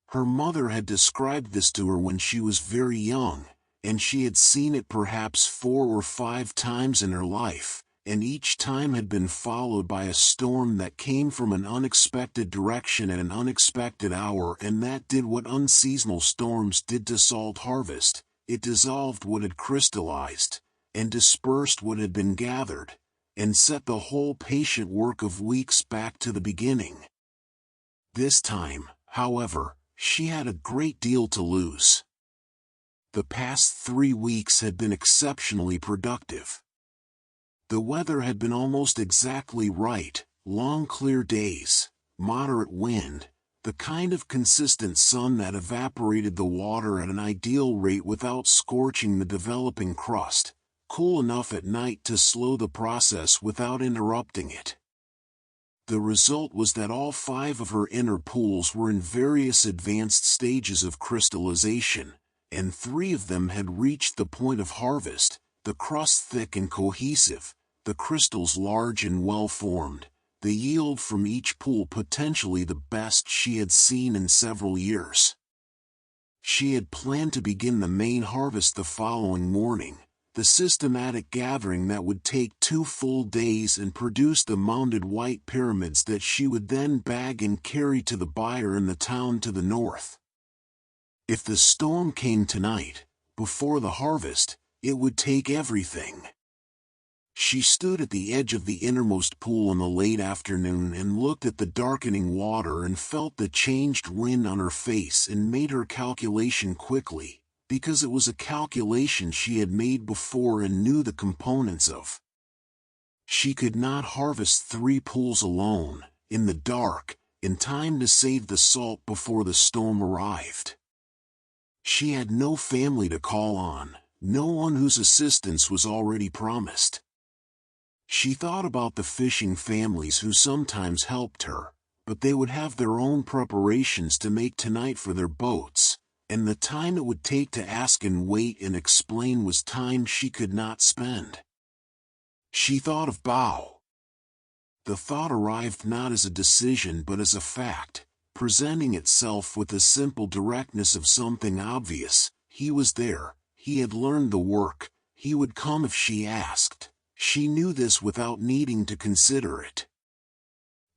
Her mother had described this to her when she was very young, and she had seen it perhaps 4 or 5 times in her life, and each time had been followed by a storm that came from an unexpected direction at an unexpected hour, and that did what unseasonal storms did to salt harvest: it dissolved what had crystallized, and dispersed what had been gathered, and set the whole patient work of weeks back to the beginning. This time, however, she had a great deal to lose. The past 3 weeks had been exceptionally productive. The weather had been almost exactly right: long clear days, moderate wind, the kind of consistent sun that evaporated the water at an ideal rate without scorching the developing crust, cool enough at night to slow the process without interrupting it. The result was that all 5 of her inner pools were in various advanced stages of crystallization, and 3 of them had reached the point of harvest, the crust thick and cohesive, the crystals large and well-formed, the yield from each pool potentially the best she had seen in several years. She had planned to begin the main harvest the following morning, the systematic gathering that would take 2 full days and produce the mounded white pyramids that she would then bag and carry to the buyer in the town to the north. If the storm came tonight, before the harvest, it would take everything. She stood at the edge of the innermost pool in the late afternoon and looked at the darkening water and felt the changed wind on her face and made her calculation quickly, because it was a calculation she had made before and knew the components of. She could not harvest 3 pools alone, in the dark, in time to save the salt before the storm arrived. She had no family to call on, no one whose assistance was already promised. She thought about the fishing families who sometimes helped her, but they would have their own preparations to make tonight for their boats, and the time it would take to ask and wait and explain was time she could not spend. She thought of Bao. The thought arrived not as a decision but as a fact, presenting itself with the simple directness of something obvious. He was there, he had learned the work, he would come if she asked. She knew this without needing to consider it.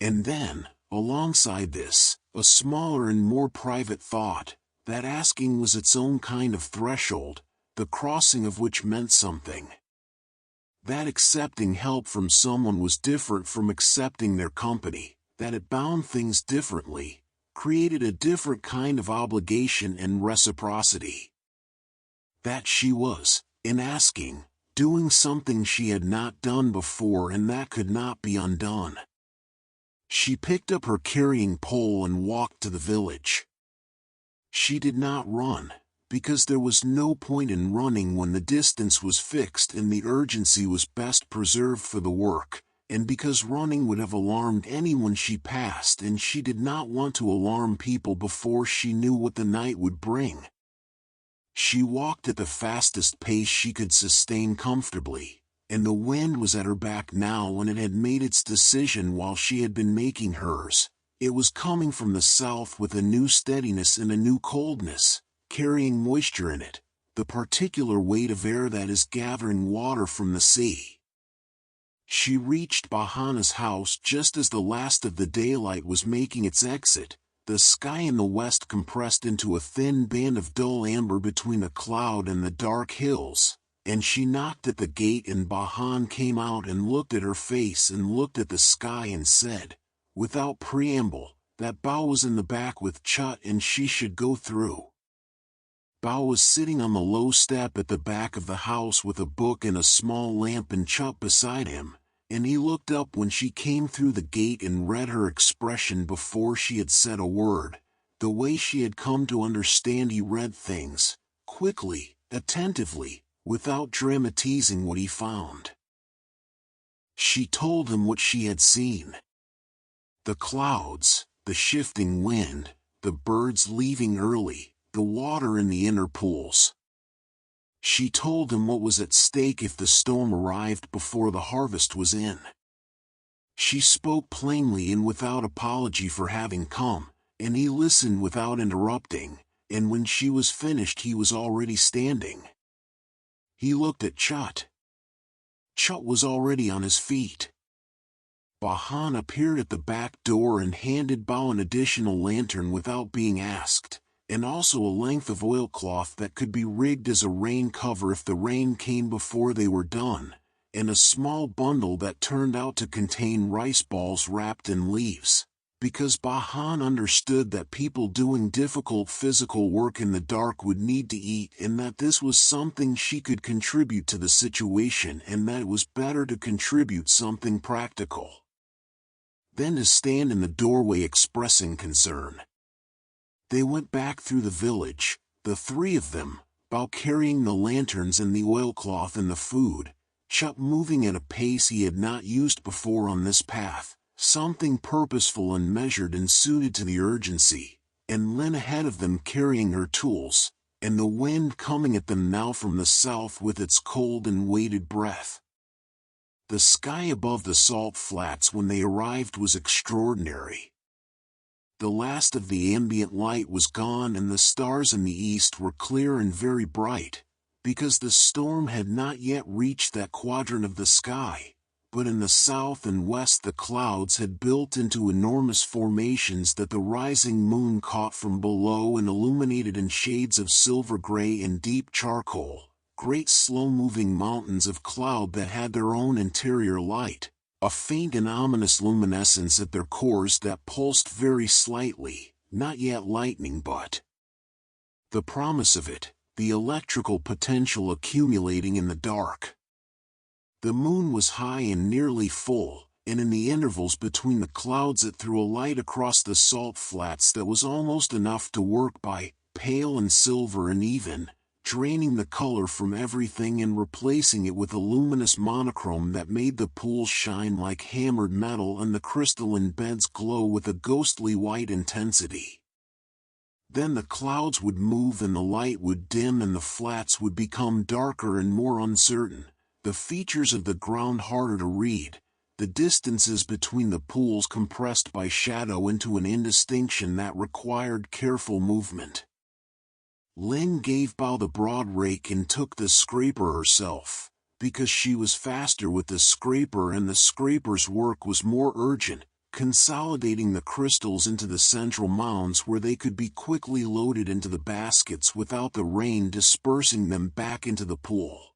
And then, alongside this, a smaller and more private thought, that asking was its own kind of threshold, the crossing of which meant something. That accepting help from someone was different from accepting their company, that it bound things differently, created a different kind of obligation and reciprocity. That she was, in asking, doing something she had not done before and that could not be undone. She picked up her carrying pole and walked to the village. She did not run, because there was no point in running when the distance was fixed and the urgency was best preserved for the work, and because running would have alarmed anyone she passed and she did not want to alarm people before she knew what the night would bring. She walked at the fastest pace she could sustain comfortably, and the wind was at her back now when it had made its decision while she had been making hers. It was coming from the south with a new steadiness and a new coldness, carrying moisture in it, the particular weight of air that is gathering water from the sea. She reached Bahana's house just as the last of the daylight was making its exit, the sky in the west compressed into a thin band of dull amber between a cloud and the dark hills, and she knocked at the gate, and Bahan came out and looked at her face and looked at the sky and said, without preamble, that Bao was in the back with Chut and she should go through. Bao was sitting on the low step at the back of the house with a book and a small lamp and Chut beside him, and he looked up when she came through the gate and read her expression before she had said a word. The way she had come to understand, he read things, quickly, attentively, without dramatizing what he found. She told him what she had seen. The clouds, the shifting wind, the birds leaving early, the water in the inner pools. She told him what was at stake if the storm arrived before the harvest was in. She spoke plainly and without apology for having come, and he listened without interrupting, and when she was finished he was already standing. He looked at Chut. Chut was already on his feet. Bahan appeared at the back door and handed Bao an additional lantern without being asked, and also a length of oilcloth that could be rigged as a rain cover if the rain came before they were done, and a small bundle that turned out to contain rice balls wrapped in leaves, because Bahan understood that people doing difficult physical work in the dark would need to eat, and that this was something she could contribute to the situation, and that it was better to contribute something practical than to stand in the doorway expressing concern. They went back through the village, the three of them, Bao carrying the lanterns and the oilcloth and the food, Chut moving at a pace he had not used before on this path, something purposeful and measured and suited to the urgency, and Lin ahead of them carrying her tools, and the wind coming at them now from the south with its cold and weighted breath. The sky above the salt flats when they arrived was extraordinary. The last of the ambient light was gone and the stars in the east were clear and very bright, because the storm had not yet reached that quadrant of the sky, but in the south and west the clouds had built into enormous formations that the rising moon caught from below and illuminated in shades of silver gray and deep charcoal, great slow-moving mountains of cloud that had their own interior light, a faint and ominous luminescence at their cores that pulsed very slightly, not yet lightning but the promise of it, the electrical potential accumulating in the dark. The moon was high and nearly full, and in the intervals between the clouds it threw a light across the salt flats that was almost enough to work by, pale and silver and even, draining the color from everything and replacing it with a luminous monochrome that made the pools shine like hammered metal and the crystalline beds glow with a ghostly white intensity. Then the clouds would move and the light would dim and the flats would become darker and more uncertain, the features of the ground harder to read, the distances between the pools compressed by shadow into an indistinction that required careful movement. Linh gave Bao the broad rake and took the scraper herself, because she was faster with the scraper and the scraper's work was more urgent, consolidating the crystals into the central mounds where they could be quickly loaded into the baskets without the rain dispersing them back into the pool.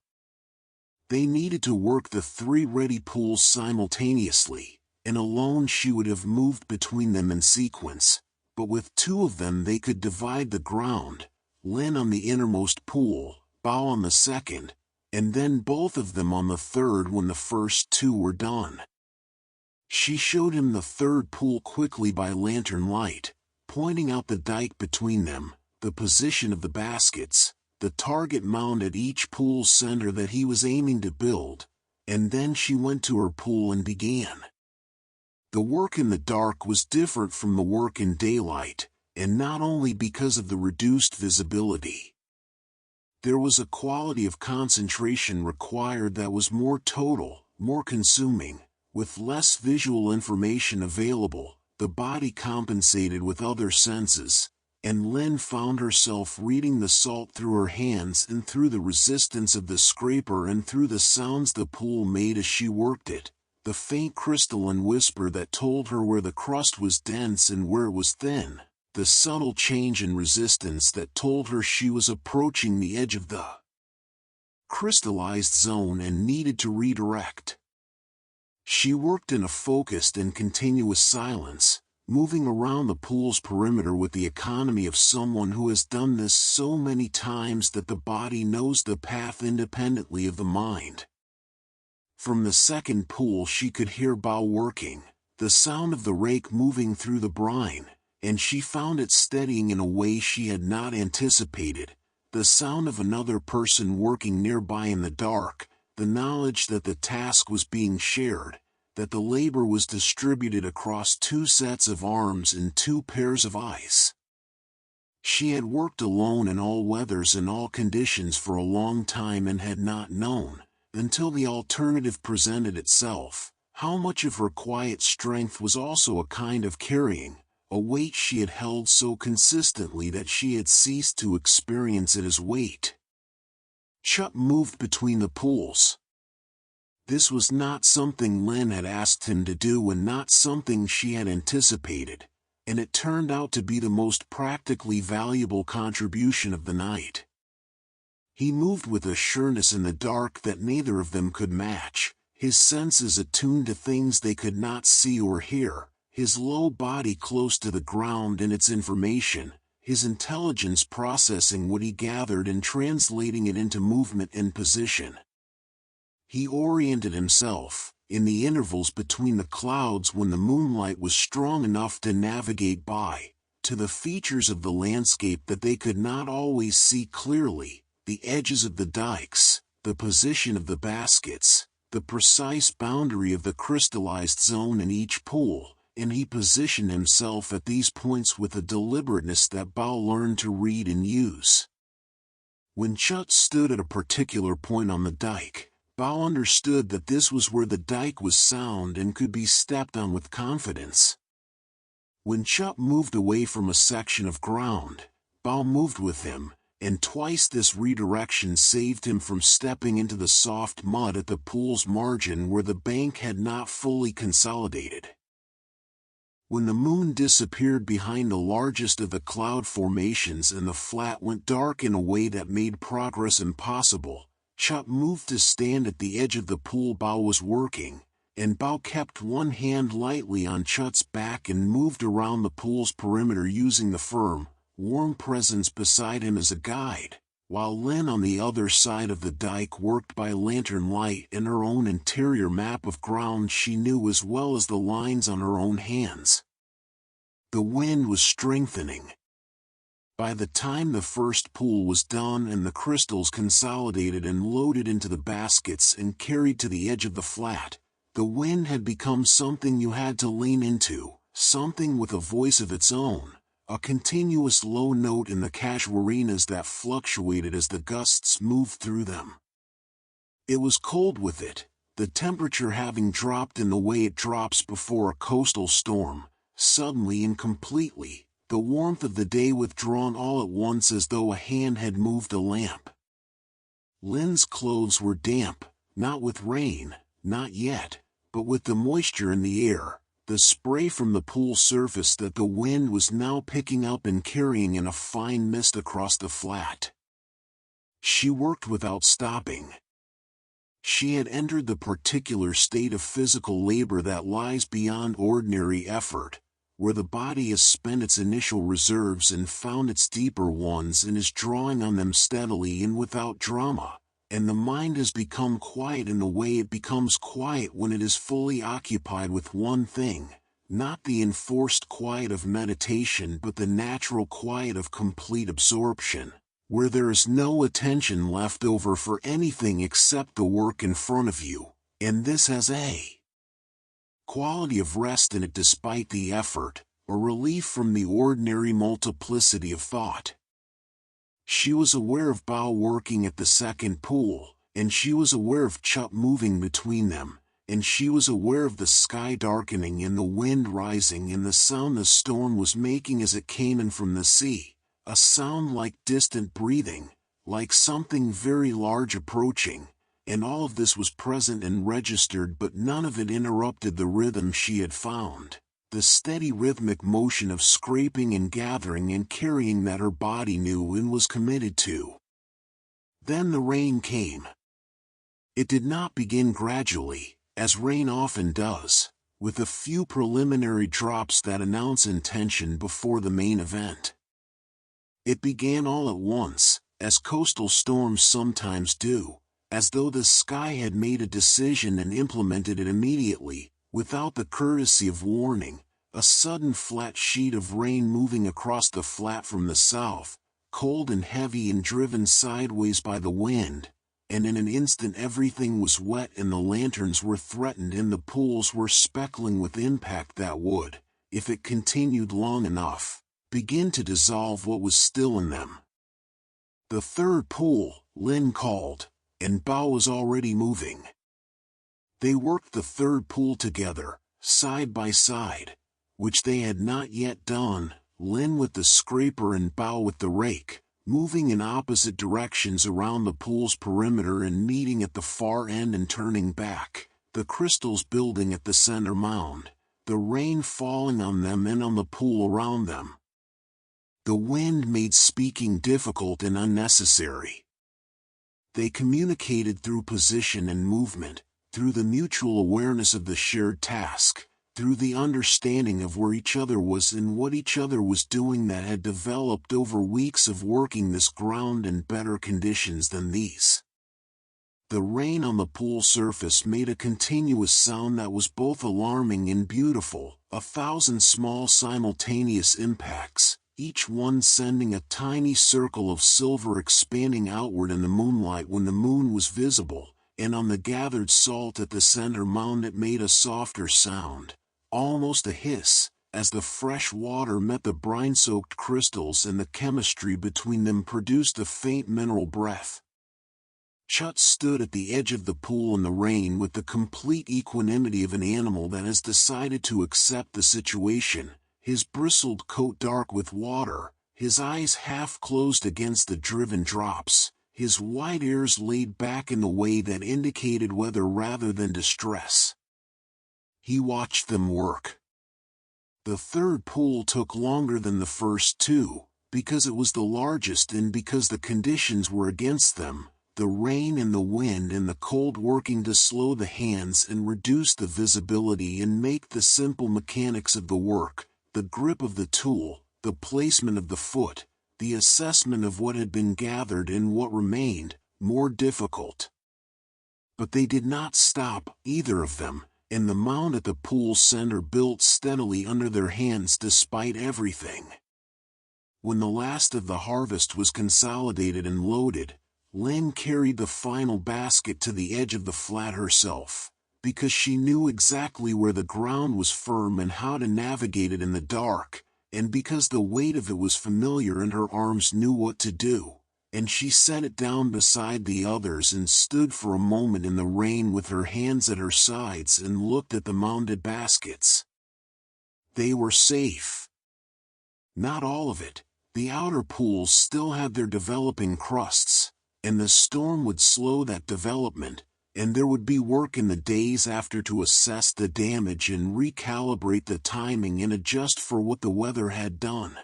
They needed to work the three ready pools simultaneously, and alone she would have moved between them in sequence, but with two of them they could divide the ground, Lin on the innermost pool, Bao on the second, and then both of them on the third when the first two were done. She showed him the third pool quickly by lantern light, pointing out the dike between them, the position of the baskets, the target mound at each pool's center that he was aiming to build, and then she went to her pool and began. The work in the dark was different from the work in daylight, and not only because of the reduced visibility. There was a quality of concentration required that was more total, more consuming, with less visual information available, the body compensated with other senses, and Lin found herself reading the salt through her hands and through the resistance of the scraper and through the sounds the pool made as she worked it, the faint crystalline whisper that told her where the crust was dense and where it was thin, the subtle change in resistance that told her she was approaching the edge of the crystallized zone and needed to redirect. She worked in a focused and continuous silence, moving around the pool's perimeter with the economy of someone who has done this so many times that the body knows the path independently of the mind. From the second pool she could hear Bao working, the sound of the rake moving through the brine, and she found it steadying in a way she had not anticipated, the sound of another person working nearby in the dark, the knowledge that the task was being shared, that the labor was distributed across two sets of arms and two pairs of eyes. She had worked alone in all weathers and all conditions for a long time and had not known, until the alternative presented itself, how much of her quiet strength was also a kind of carrying, a weight she had held so consistently that she had ceased to experience it as weight. Chup moved between the pools. This was not something Lin had asked him to do and not something she had anticipated, and it turned out to be the most practically valuable contribution of the night. He moved with a sureness in the dark that neither of them could match, his senses attuned to things they could not see or hear, his low body close to the ground and its information, his intelligence processing what he gathered and translating it into movement and position. He oriented himself, in the intervals between the clouds when the moonlight was strong enough to navigate by, to the features of the landscape that they could not always see clearly, the edges of the dikes, the position of the baskets, the precise boundary of the crystallized zone in each pool, and he positioned himself at these points with a deliberateness that Bao learned to read and use. When Chut stood at a particular point on the dike, Bao understood that this was where the dike was sound and could be stepped on with confidence. When Chut moved away from a section of ground, Bao moved with him, and twice this redirection saved him from stepping into the soft mud at the pool's margin where the bank had not fully consolidated. When the moon disappeared behind the largest of the cloud formations and the flat went dark in a way that made progress impossible, Chut moved to stand at the edge of the pool Bao was working, and Bao kept one hand lightly on Chut's back and moved around the pool's perimeter using the firm, warm presence beside him as a guide, while Lin on the other side of the dike worked by lantern light and her own interior map of ground she knew as well as the lines on her own hands. The wind was strengthening. By the time the first pool was done and the crystals consolidated and loaded into the baskets and carried to the edge of the flat, the wind had become something you had to lean into, something with a voice of its own, a continuous low note in the casuarinas that fluctuated as the gusts moved through them. It was cold with it, the temperature having dropped in the way it drops before a coastal storm, suddenly and completely, the warmth of the day withdrawn all at once as though a hand had moved a lamp. Lin's clothes were damp, not with rain, not yet, but with the moisture in the air, the spray from the pool surface that the wind was now picking up and carrying in a fine mist across the flat. She worked without stopping. She had entered the particular state of physical labor that lies beyond ordinary effort, where the body has spent its initial reserves and found its deeper ones and is drawing on them steadily and without drama, and the mind has become quiet in the way it becomes quiet when it is fully occupied with one thing, not the enforced quiet of meditation but the natural quiet of complete absorption, where there is no attention left over for anything except the work in front of you, and this has a quality of rest in it despite the effort, or relief from the ordinary multiplicity of thought. She was aware of Bao working at the second pool, and she was aware of Chut moving between them, and she was aware of the sky darkening and the wind rising and the sound the storm was making as it came in from the sea, a sound like distant breathing, like something very large approaching. And all of this was present and registered, but none of it interrupted the rhythm she had found, the steady rhythmic motion of scraping and gathering and carrying that her body knew and was committed to. Then the rain came. It did not begin gradually, as rain often does, with a few preliminary drops that announce intention before the main event. It began all at once, as coastal storms sometimes do, as though the sky had made a decision and implemented it immediately, without the courtesy of warning. A sudden flat sheet of rain moving across the flat from the south, cold and heavy and driven sideways by the wind, and in an instant everything was wet and the lanterns were threatened and the pools were speckling with impact that would, if it continued long enough, begin to dissolve what was still in them. The third pool, Linh called, and Bao was already moving. They worked the third pool together, side by side, which they had not yet done, Linh with the scraper and Bao with the rake, moving in opposite directions around the pool's perimeter and meeting at the far end and turning back, the crystals building at the center mound, the rain falling on them and on the pool around them. The wind made speaking difficult and unnecessary. They communicated through position and movement, through the mutual awareness of the shared task, through the understanding of where each other was and what each other was doing that had developed over weeks of working this ground in better conditions than these. The rain on the pool surface made a continuous sound that was both alarming and beautiful, 1,000 small simultaneous impacts, each one sending a tiny circle of silver expanding outward in the moonlight when the moon was visible, and on the gathered salt at the center mound it made a softer sound, almost a hiss, as the fresh water met the brine-soaked crystals and the chemistry between them produced a faint mineral breath. Chut stood at the edge of the pool in the rain with the complete equanimity of an animal that has decided to accept the situation, his bristled coat dark with water, his eyes half closed against the driven drops, his wide ears laid back in a way that indicated weather rather than distress. He watched them work. The third pool took longer than the first two, because it was the largest and because the conditions were against them, the rain and the wind and the cold working to slow the hands and reduce the visibility and make the simple mechanics of the work, the grip of the tool, the placement of the foot, the assessment of what had been gathered and what remained, more difficult. But they did not stop, either of them, and the mound at the pool's center built steadily under their hands despite everything. When the last of the harvest was consolidated and loaded, Linh carried the final basket to the edge of the flat herself, because she knew exactly where the ground was firm and how to navigate it in the dark, and because the weight of it was familiar and her arms knew what to do, and she set it down beside the others and stood for a moment in the rain with her hands at her sides and looked at the mounded baskets. They were safe. Not all of it. The outer pools still had their developing crusts, and the storm would slow that development, and there would be work in the days after to assess the damage and recalibrate the timing and adjust for what the weather had done.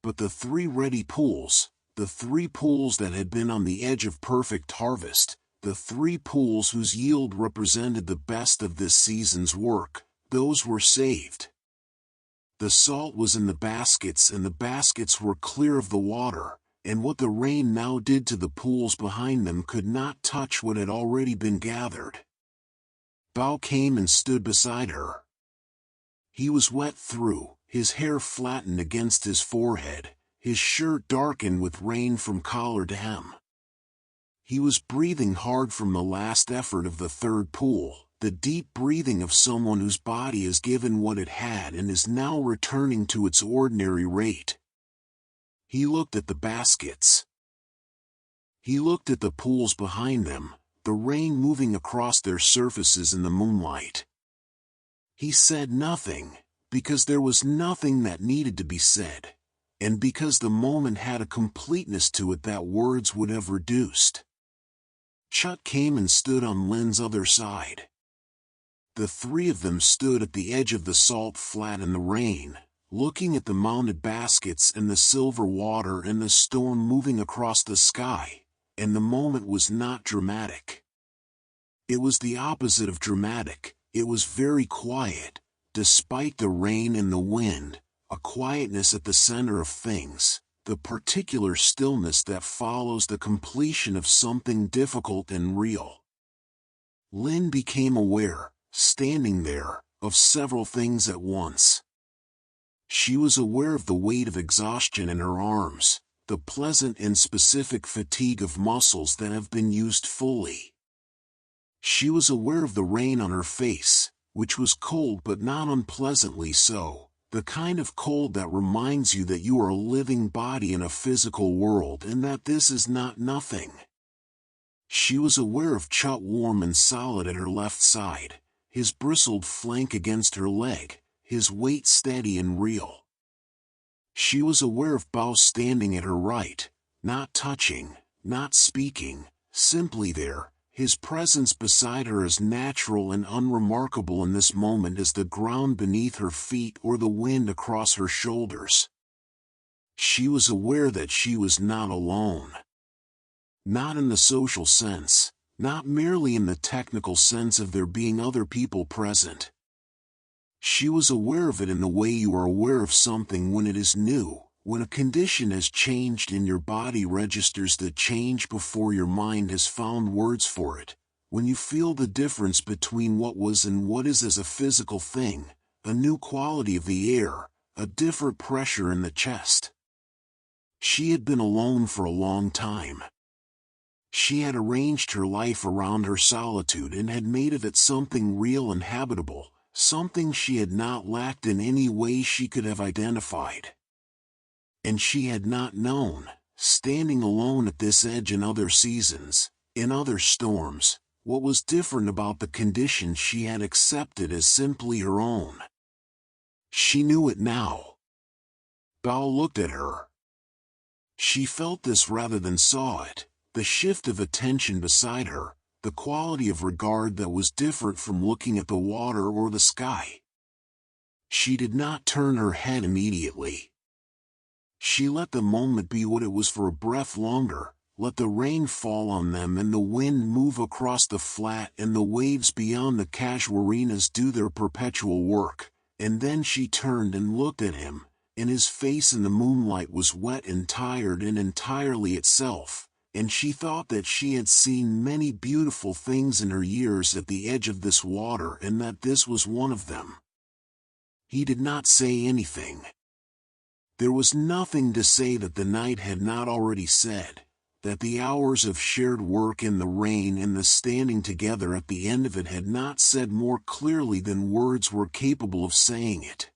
But the three ready pools, the three pools that had been on the edge of perfect harvest, the three pools whose yield represented the best of this season's work, those were saved. The salt was in the baskets and the baskets were clear of the water, and what the rain now did to the pools behind them could not touch what had already been gathered. Bao came and stood beside her. He was wet through, his hair flattened against his forehead, his shirt darkened with rain from collar to hem. He was breathing hard from the last effort of the third pool, the deep breathing of someone whose body has given what it had and is now returning to its ordinary rate. He looked at the baskets. He looked at the pools behind them, the rain moving across their surfaces in the moonlight. He said nothing, because there was nothing that needed to be said, and because the moment had a completeness to it that words would have reduced. Chut came and stood on Lin's other side. The three of them stood at the edge of the salt flat in the rain, looking at the mounded baskets and the silver water and the storm moving across the sky, and the moment was not dramatic. It was the opposite of dramatic. It was very quiet, despite the rain and the wind, a quietness at the center of things, the particular stillness that follows the completion of something difficult and real. Linh became aware, standing there, of several things at once. She was aware of the weight of exhaustion in her arms, the pleasant and specific fatigue of muscles that have been used fully. She was aware of the rain on her face, which was cold but not unpleasantly so, the kind of cold that reminds you that you are a living body in a physical world and that this is not nothing. She was aware of Chut warm and solid at her left side, his bristled flank against her leg, his weight steady and real. She was aware of Bao standing at her right, not touching, not speaking, simply there, his presence beside her as natural and unremarkable in this moment as the ground beneath her feet or the wind across her shoulders. She was aware that she was not alone. Not in the social sense, not merely in the technical sense of there being other people present. She was aware of it in the way you are aware of something when it is new, when a condition has changed and your body registers the change before your mind has found words for it, when you feel the difference between what was and what is as a physical thing, a new quality of the air, a different pressure in the chest. She had been alone for a long time. She had arranged her life around her solitude and had made of it something real and habitable, something she had not lacked in any way she could have identified. And she had not known, standing alone at this edge in other seasons, in other storms, what was different about the condition she had accepted as simply her own. She knew it now. Bao looked at her. She felt this rather than saw it. The shift of attention beside her, the quality of regard that was different from looking at the water or the sky. She did not turn her head immediately. She let the moment be what it was for a breath longer, let the rain fall on them and the wind move across the flat and the waves beyond the casuarinas do their perpetual work, and then she turned and looked at him, and his face in the moonlight was wet and tired and entirely itself. And she thought that she had seen many beautiful things in her years at the edge of this water and that this was one of them. He did not say anything. There was nothing to say that the night had not already said, that the hours of shared work in the rain and the standing together at the end of it had not said more clearly than words were capable of saying it.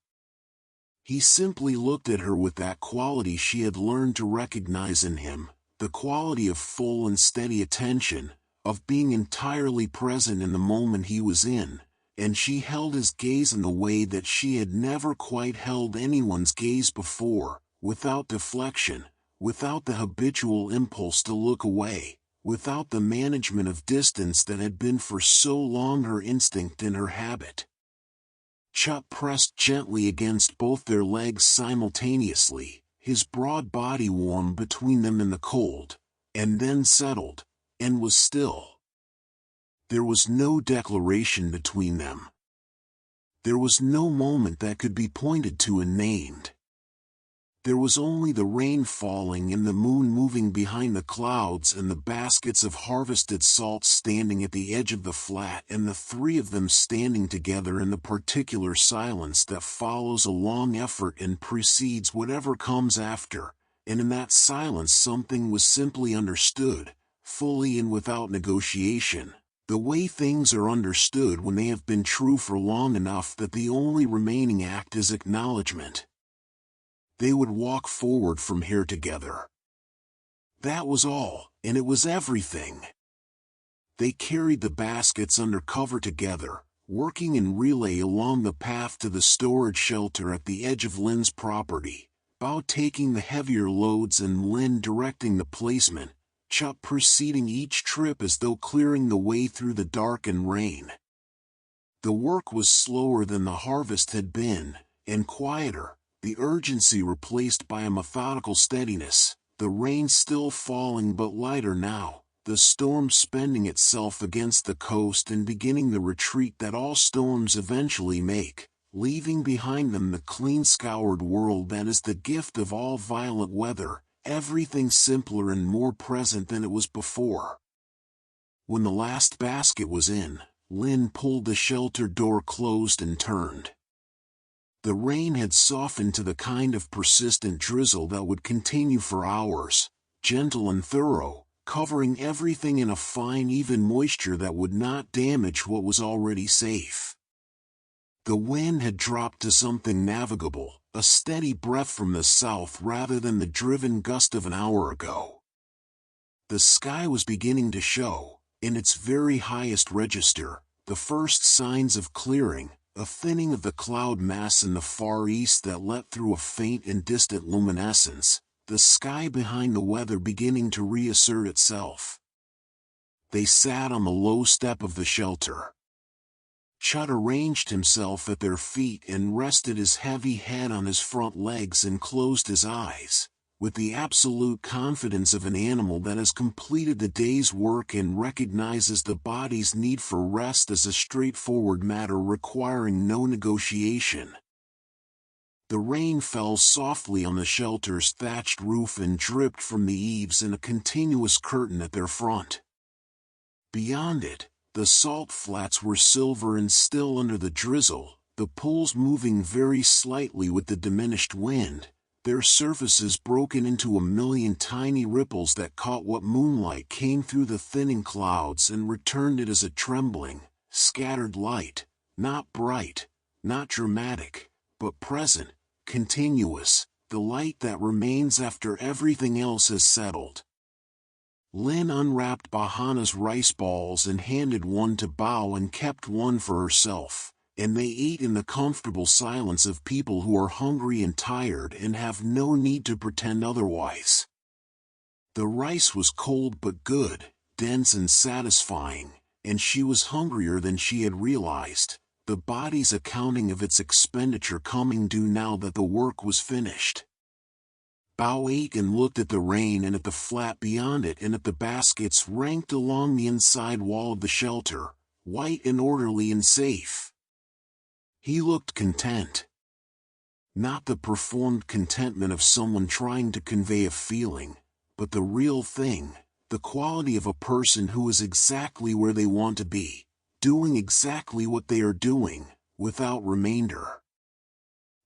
He simply looked at her with that quality she had learned to recognize in him. The quality of full and steady attention, of being entirely present in the moment he was in, and she held his gaze in the way that she had never quite held anyone's gaze before, without deflection, without the habitual impulse to look away, without the management of distance that had been for so long her instinct and her habit. Chut pressed gently against both their legs simultaneously, his broad body warm between them in the cold, and then settled, and was still. There was no declaration between them. There was no moment that could be pointed to and named. There was only the rain falling and the moon moving behind the clouds and the baskets of harvested salt standing at the edge of the flat and the three of them standing together in the particular silence that follows a long effort and precedes whatever comes after, and in that silence something was simply understood, fully and without negotiation, the way things are understood when they have been true for long enough that the only remaining act is acknowledgement. They would walk forward from here together. That was all, and it was everything. They carried the baskets under cover together, working in relay along the path to the storage shelter at the edge of Lin's property, Bao taking the heavier loads and Lin directing the placement, Chut preceding each trip as though clearing the way through the dark and rain. The work was slower than the harvest had been, and quieter, the urgency replaced by a methodical steadiness, The rain still falling but lighter now, the storm spending itself against the coast and beginning the retreat that all storms eventually make, leaving behind them the clean-scoured world that is the gift of all violent weather, everything simpler and more present than it was before. When the last basket was in, Lynn pulled the shelter door closed and turned. The rain had softened to the kind of persistent drizzle that would continue for hours, gentle and thorough, covering everything in a fine even moisture that would not damage what was already safe. The wind had dropped to something navigable, a steady breath from the south rather than the driven gust of an hour ago. The sky was beginning to show, in its very highest register, the first signs of clearing, a thinning of the cloud mass in the far east that let through a faint and distant luminescence, the sky behind the weather beginning to reassert itself. They sat on the low step of the shelter. Chud arranged himself at their feet and rested his heavy head on his front legs and closed his eyes, with the absolute confidence of an animal that has completed the day's work and recognizes the body's need for rest as a straightforward matter requiring no negotiation. The rain fell softly on the shelter's thatched roof and dripped from the eaves in a continuous curtain at their front. Beyond it, the salt flats were silver and still under the drizzle, the pools moving very slightly with the diminished wind, their surfaces broken into a million tiny ripples that caught what moonlight came through the thinning clouds and returned it as a trembling, scattered light, not bright, not dramatic, but present, continuous, the light that remains after everything else has settled. Lynn unwrapped Bahana's rice balls and handed one to Bao and kept one for herself, and they ate in the comfortable silence of people who are hungry and tired and have no need to pretend otherwise. The rice was cold but good, dense and satisfying, and she was hungrier than she had realized, the body's accounting of its expenditure coming due now that the work was finished. Bao ate and looked at the rain and at the flat beyond it and at the baskets ranked along the inside wall of the shelter, white and orderly and safe. He looked content. Not the performed contentment of someone trying to convey a feeling, but the real thing, the quality of a person who is exactly where they want to be, doing exactly what they are doing, without remainder.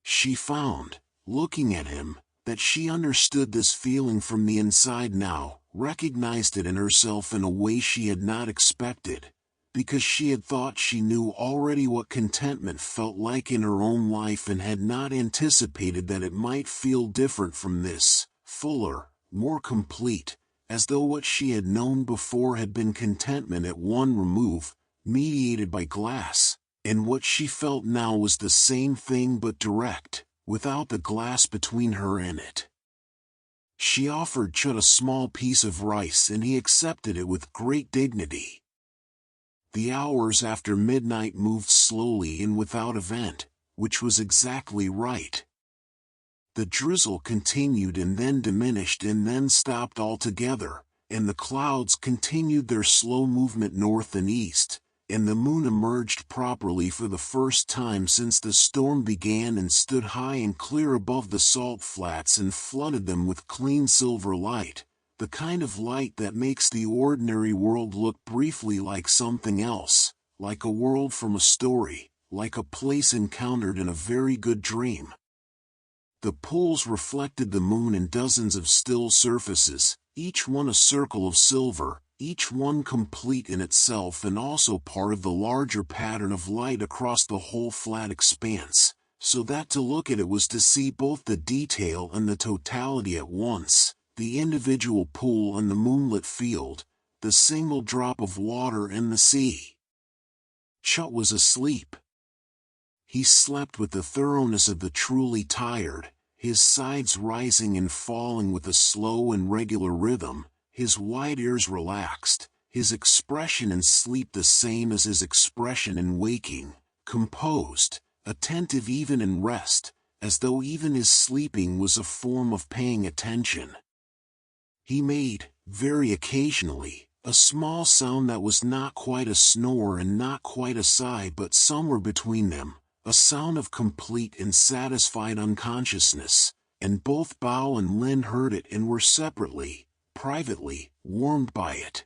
She found, looking at him, that she understood this feeling from the inside now, recognized it in herself in a way she had not expected, because she had thought she knew already what contentment felt like in her own life and had not anticipated that it might feel different from this, fuller, more complete, as though what she had known before had been contentment at one remove, mediated by glass, and what she felt now was the same thing but direct, without the glass between her and it. She offered Chud a small piece of rice and he accepted it with great dignity. The hours after midnight moved slowly and without event, which was exactly right. The drizzle continued and then diminished and then stopped altogether, and the clouds continued their slow movement north and east, and the moon emerged properly for the first time since the storm began and stood high and clear above the salt flats and flooded them with clean silver light, the kind of light that makes the ordinary world look briefly like something else, like a world from a story, like a place encountered in a very good dream. The pools reflected the moon in dozens of still surfaces, each one a circle of silver, each one complete in itself and also part of the larger pattern of light across the whole flat expanse, so that to look at it was to see both the detail and the totality at once, the individual pool and the moonlit field, the single drop of water and the sea. Chut was asleep. He slept with the thoroughness of the truly tired, his sides rising and falling with a slow and regular rhythm, his wide ears relaxed, his expression in sleep the same as his expression in waking, composed, attentive even in rest, as though even his sleeping was a form of paying attention. He made, very occasionally, a small sound that was not quite a snore and not quite a sigh but somewhere between them, a sound of complete and satisfied unconsciousness, and both Bao and Lin heard it and were separately, privately, warmed by it.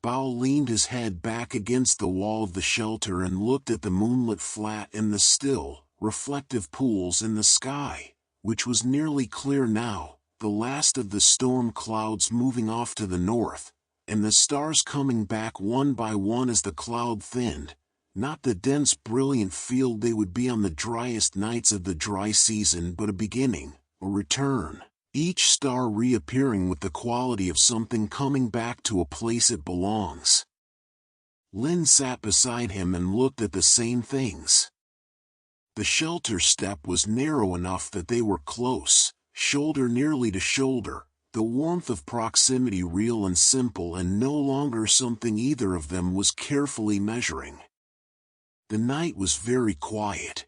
Bao leaned his head back against the wall of the shelter and looked at the moonlit flat and the still, reflective pools in the sky, which was nearly clear now, the last of the storm clouds moving off to the north, and the stars coming back one by one as the cloud thinned, not the dense brilliant field they would be on the driest nights of the dry season but a beginning, a return, each star reappearing with the quality of something coming back to a place it belongs. Lin sat beside him and looked at the same things. The shelter step was narrow enough that they were close, shoulder nearly to shoulder, the warmth of proximity real and simple and no longer something either of them was carefully measuring. The night was very quiet.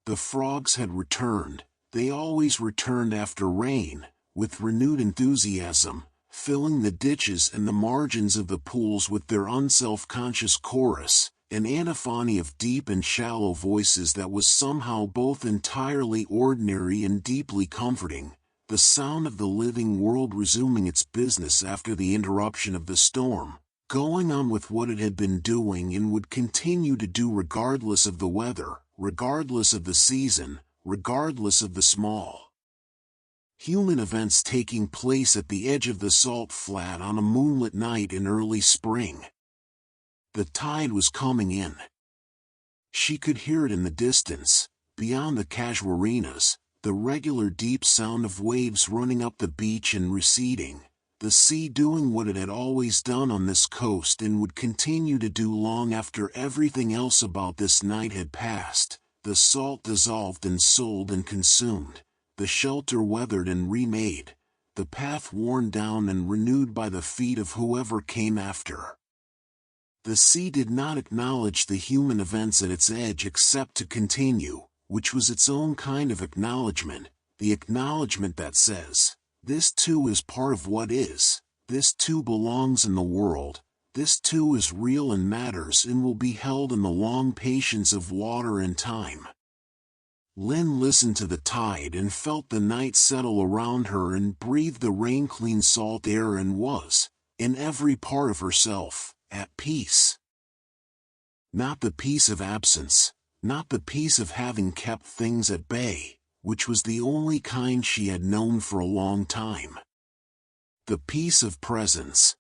The frogs had returned, they always returned after rain, with renewed enthusiasm, filling the ditches and the margins of the pools with their unself-conscious chorus, an antiphony of deep and shallow voices that was somehow both entirely ordinary and deeply comforting, the sound of the living world resuming its business after the interruption of the storm, going on with what it had been doing and would continue to do regardless of the weather, regardless of the season, regardless of the small human events taking place at the edge of the salt flat on a moonlit night in early spring. The tide was coming in. She could hear it in the distance, beyond the casuarinas, the regular deep sound of waves running up the beach and receding, the sea doing what it had always done on this coast and would continue to do long after everything else about this night had passed, the salt dissolved and sold and consumed, the shelter weathered and remade, the path worn down and renewed by the feet of whoever came after. The sea did not acknowledge the human events at its edge except to continue, which was its own kind of acknowledgement, the acknowledgement that says, this too is part of what is, this too belongs in the world, this too is real and matters and will be held in the long patience of water and time. Lin listened to the tide and felt the night settle around her and breathed the rain-clean salt air and was, in every part of herself, at peace. Not the peace of absence, not the peace of having kept things at bay, which was the only kind she had known for a long time. The peace of presence.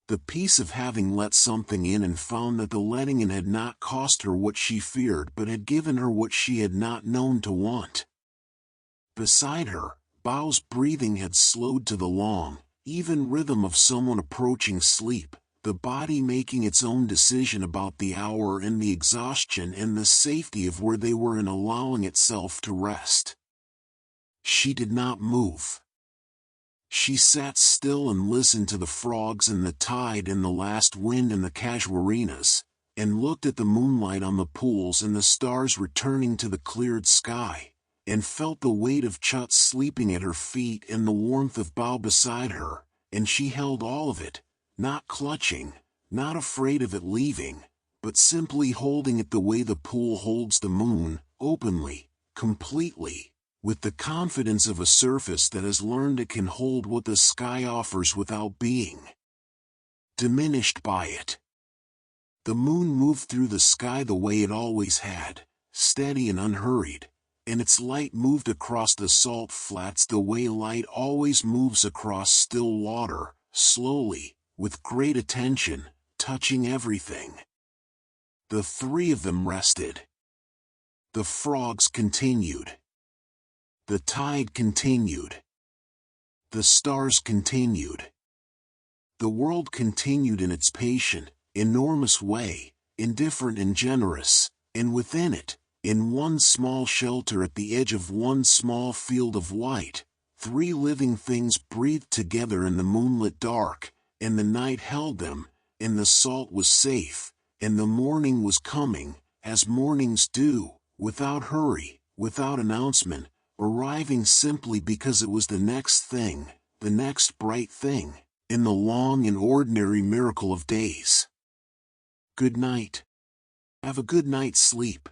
The peace of having let something in and found that the letting in had not cost her what she feared but had given her what she had not known to want. Beside her, Bao's breathing had slowed to the long, even rhythm of someone approaching sleep, the body making its own decision about the hour and the exhaustion and the safety of where they were in allowing itself to rest. She did not move. She sat still and listened to the frogs and the tide and the last wind and the casuarinas, and looked at the moonlight on the pools and the stars returning to the cleared sky, and felt the weight of Chut sleeping at her feet and the warmth of Bao beside her, and she held all of it, not clutching, not afraid of it leaving, but simply holding it the way the pool holds the moon, openly, completely, with the confidence of a surface that has learned it can hold what the sky offers without being diminished by it. The moon moved through the sky the way it always had, steady and unhurried, and its light moved across the salt flats the way light always moves across still water, slowly, with great attention, touching everything. The three of them rested. The frogs continued. The tide continued. The stars continued. The world continued in its patient, enormous way, indifferent and generous, and within it, in one small shelter at the edge of one small field of white, three living things breathed together in the moonlit dark, and the night held them, and the salt was safe, and the morning was coming, as mornings do, without hurry, without announcement, arriving simply because it was the next thing, the next bright thing, in the long and ordinary miracle of days. Good night. Have a good night's sleep.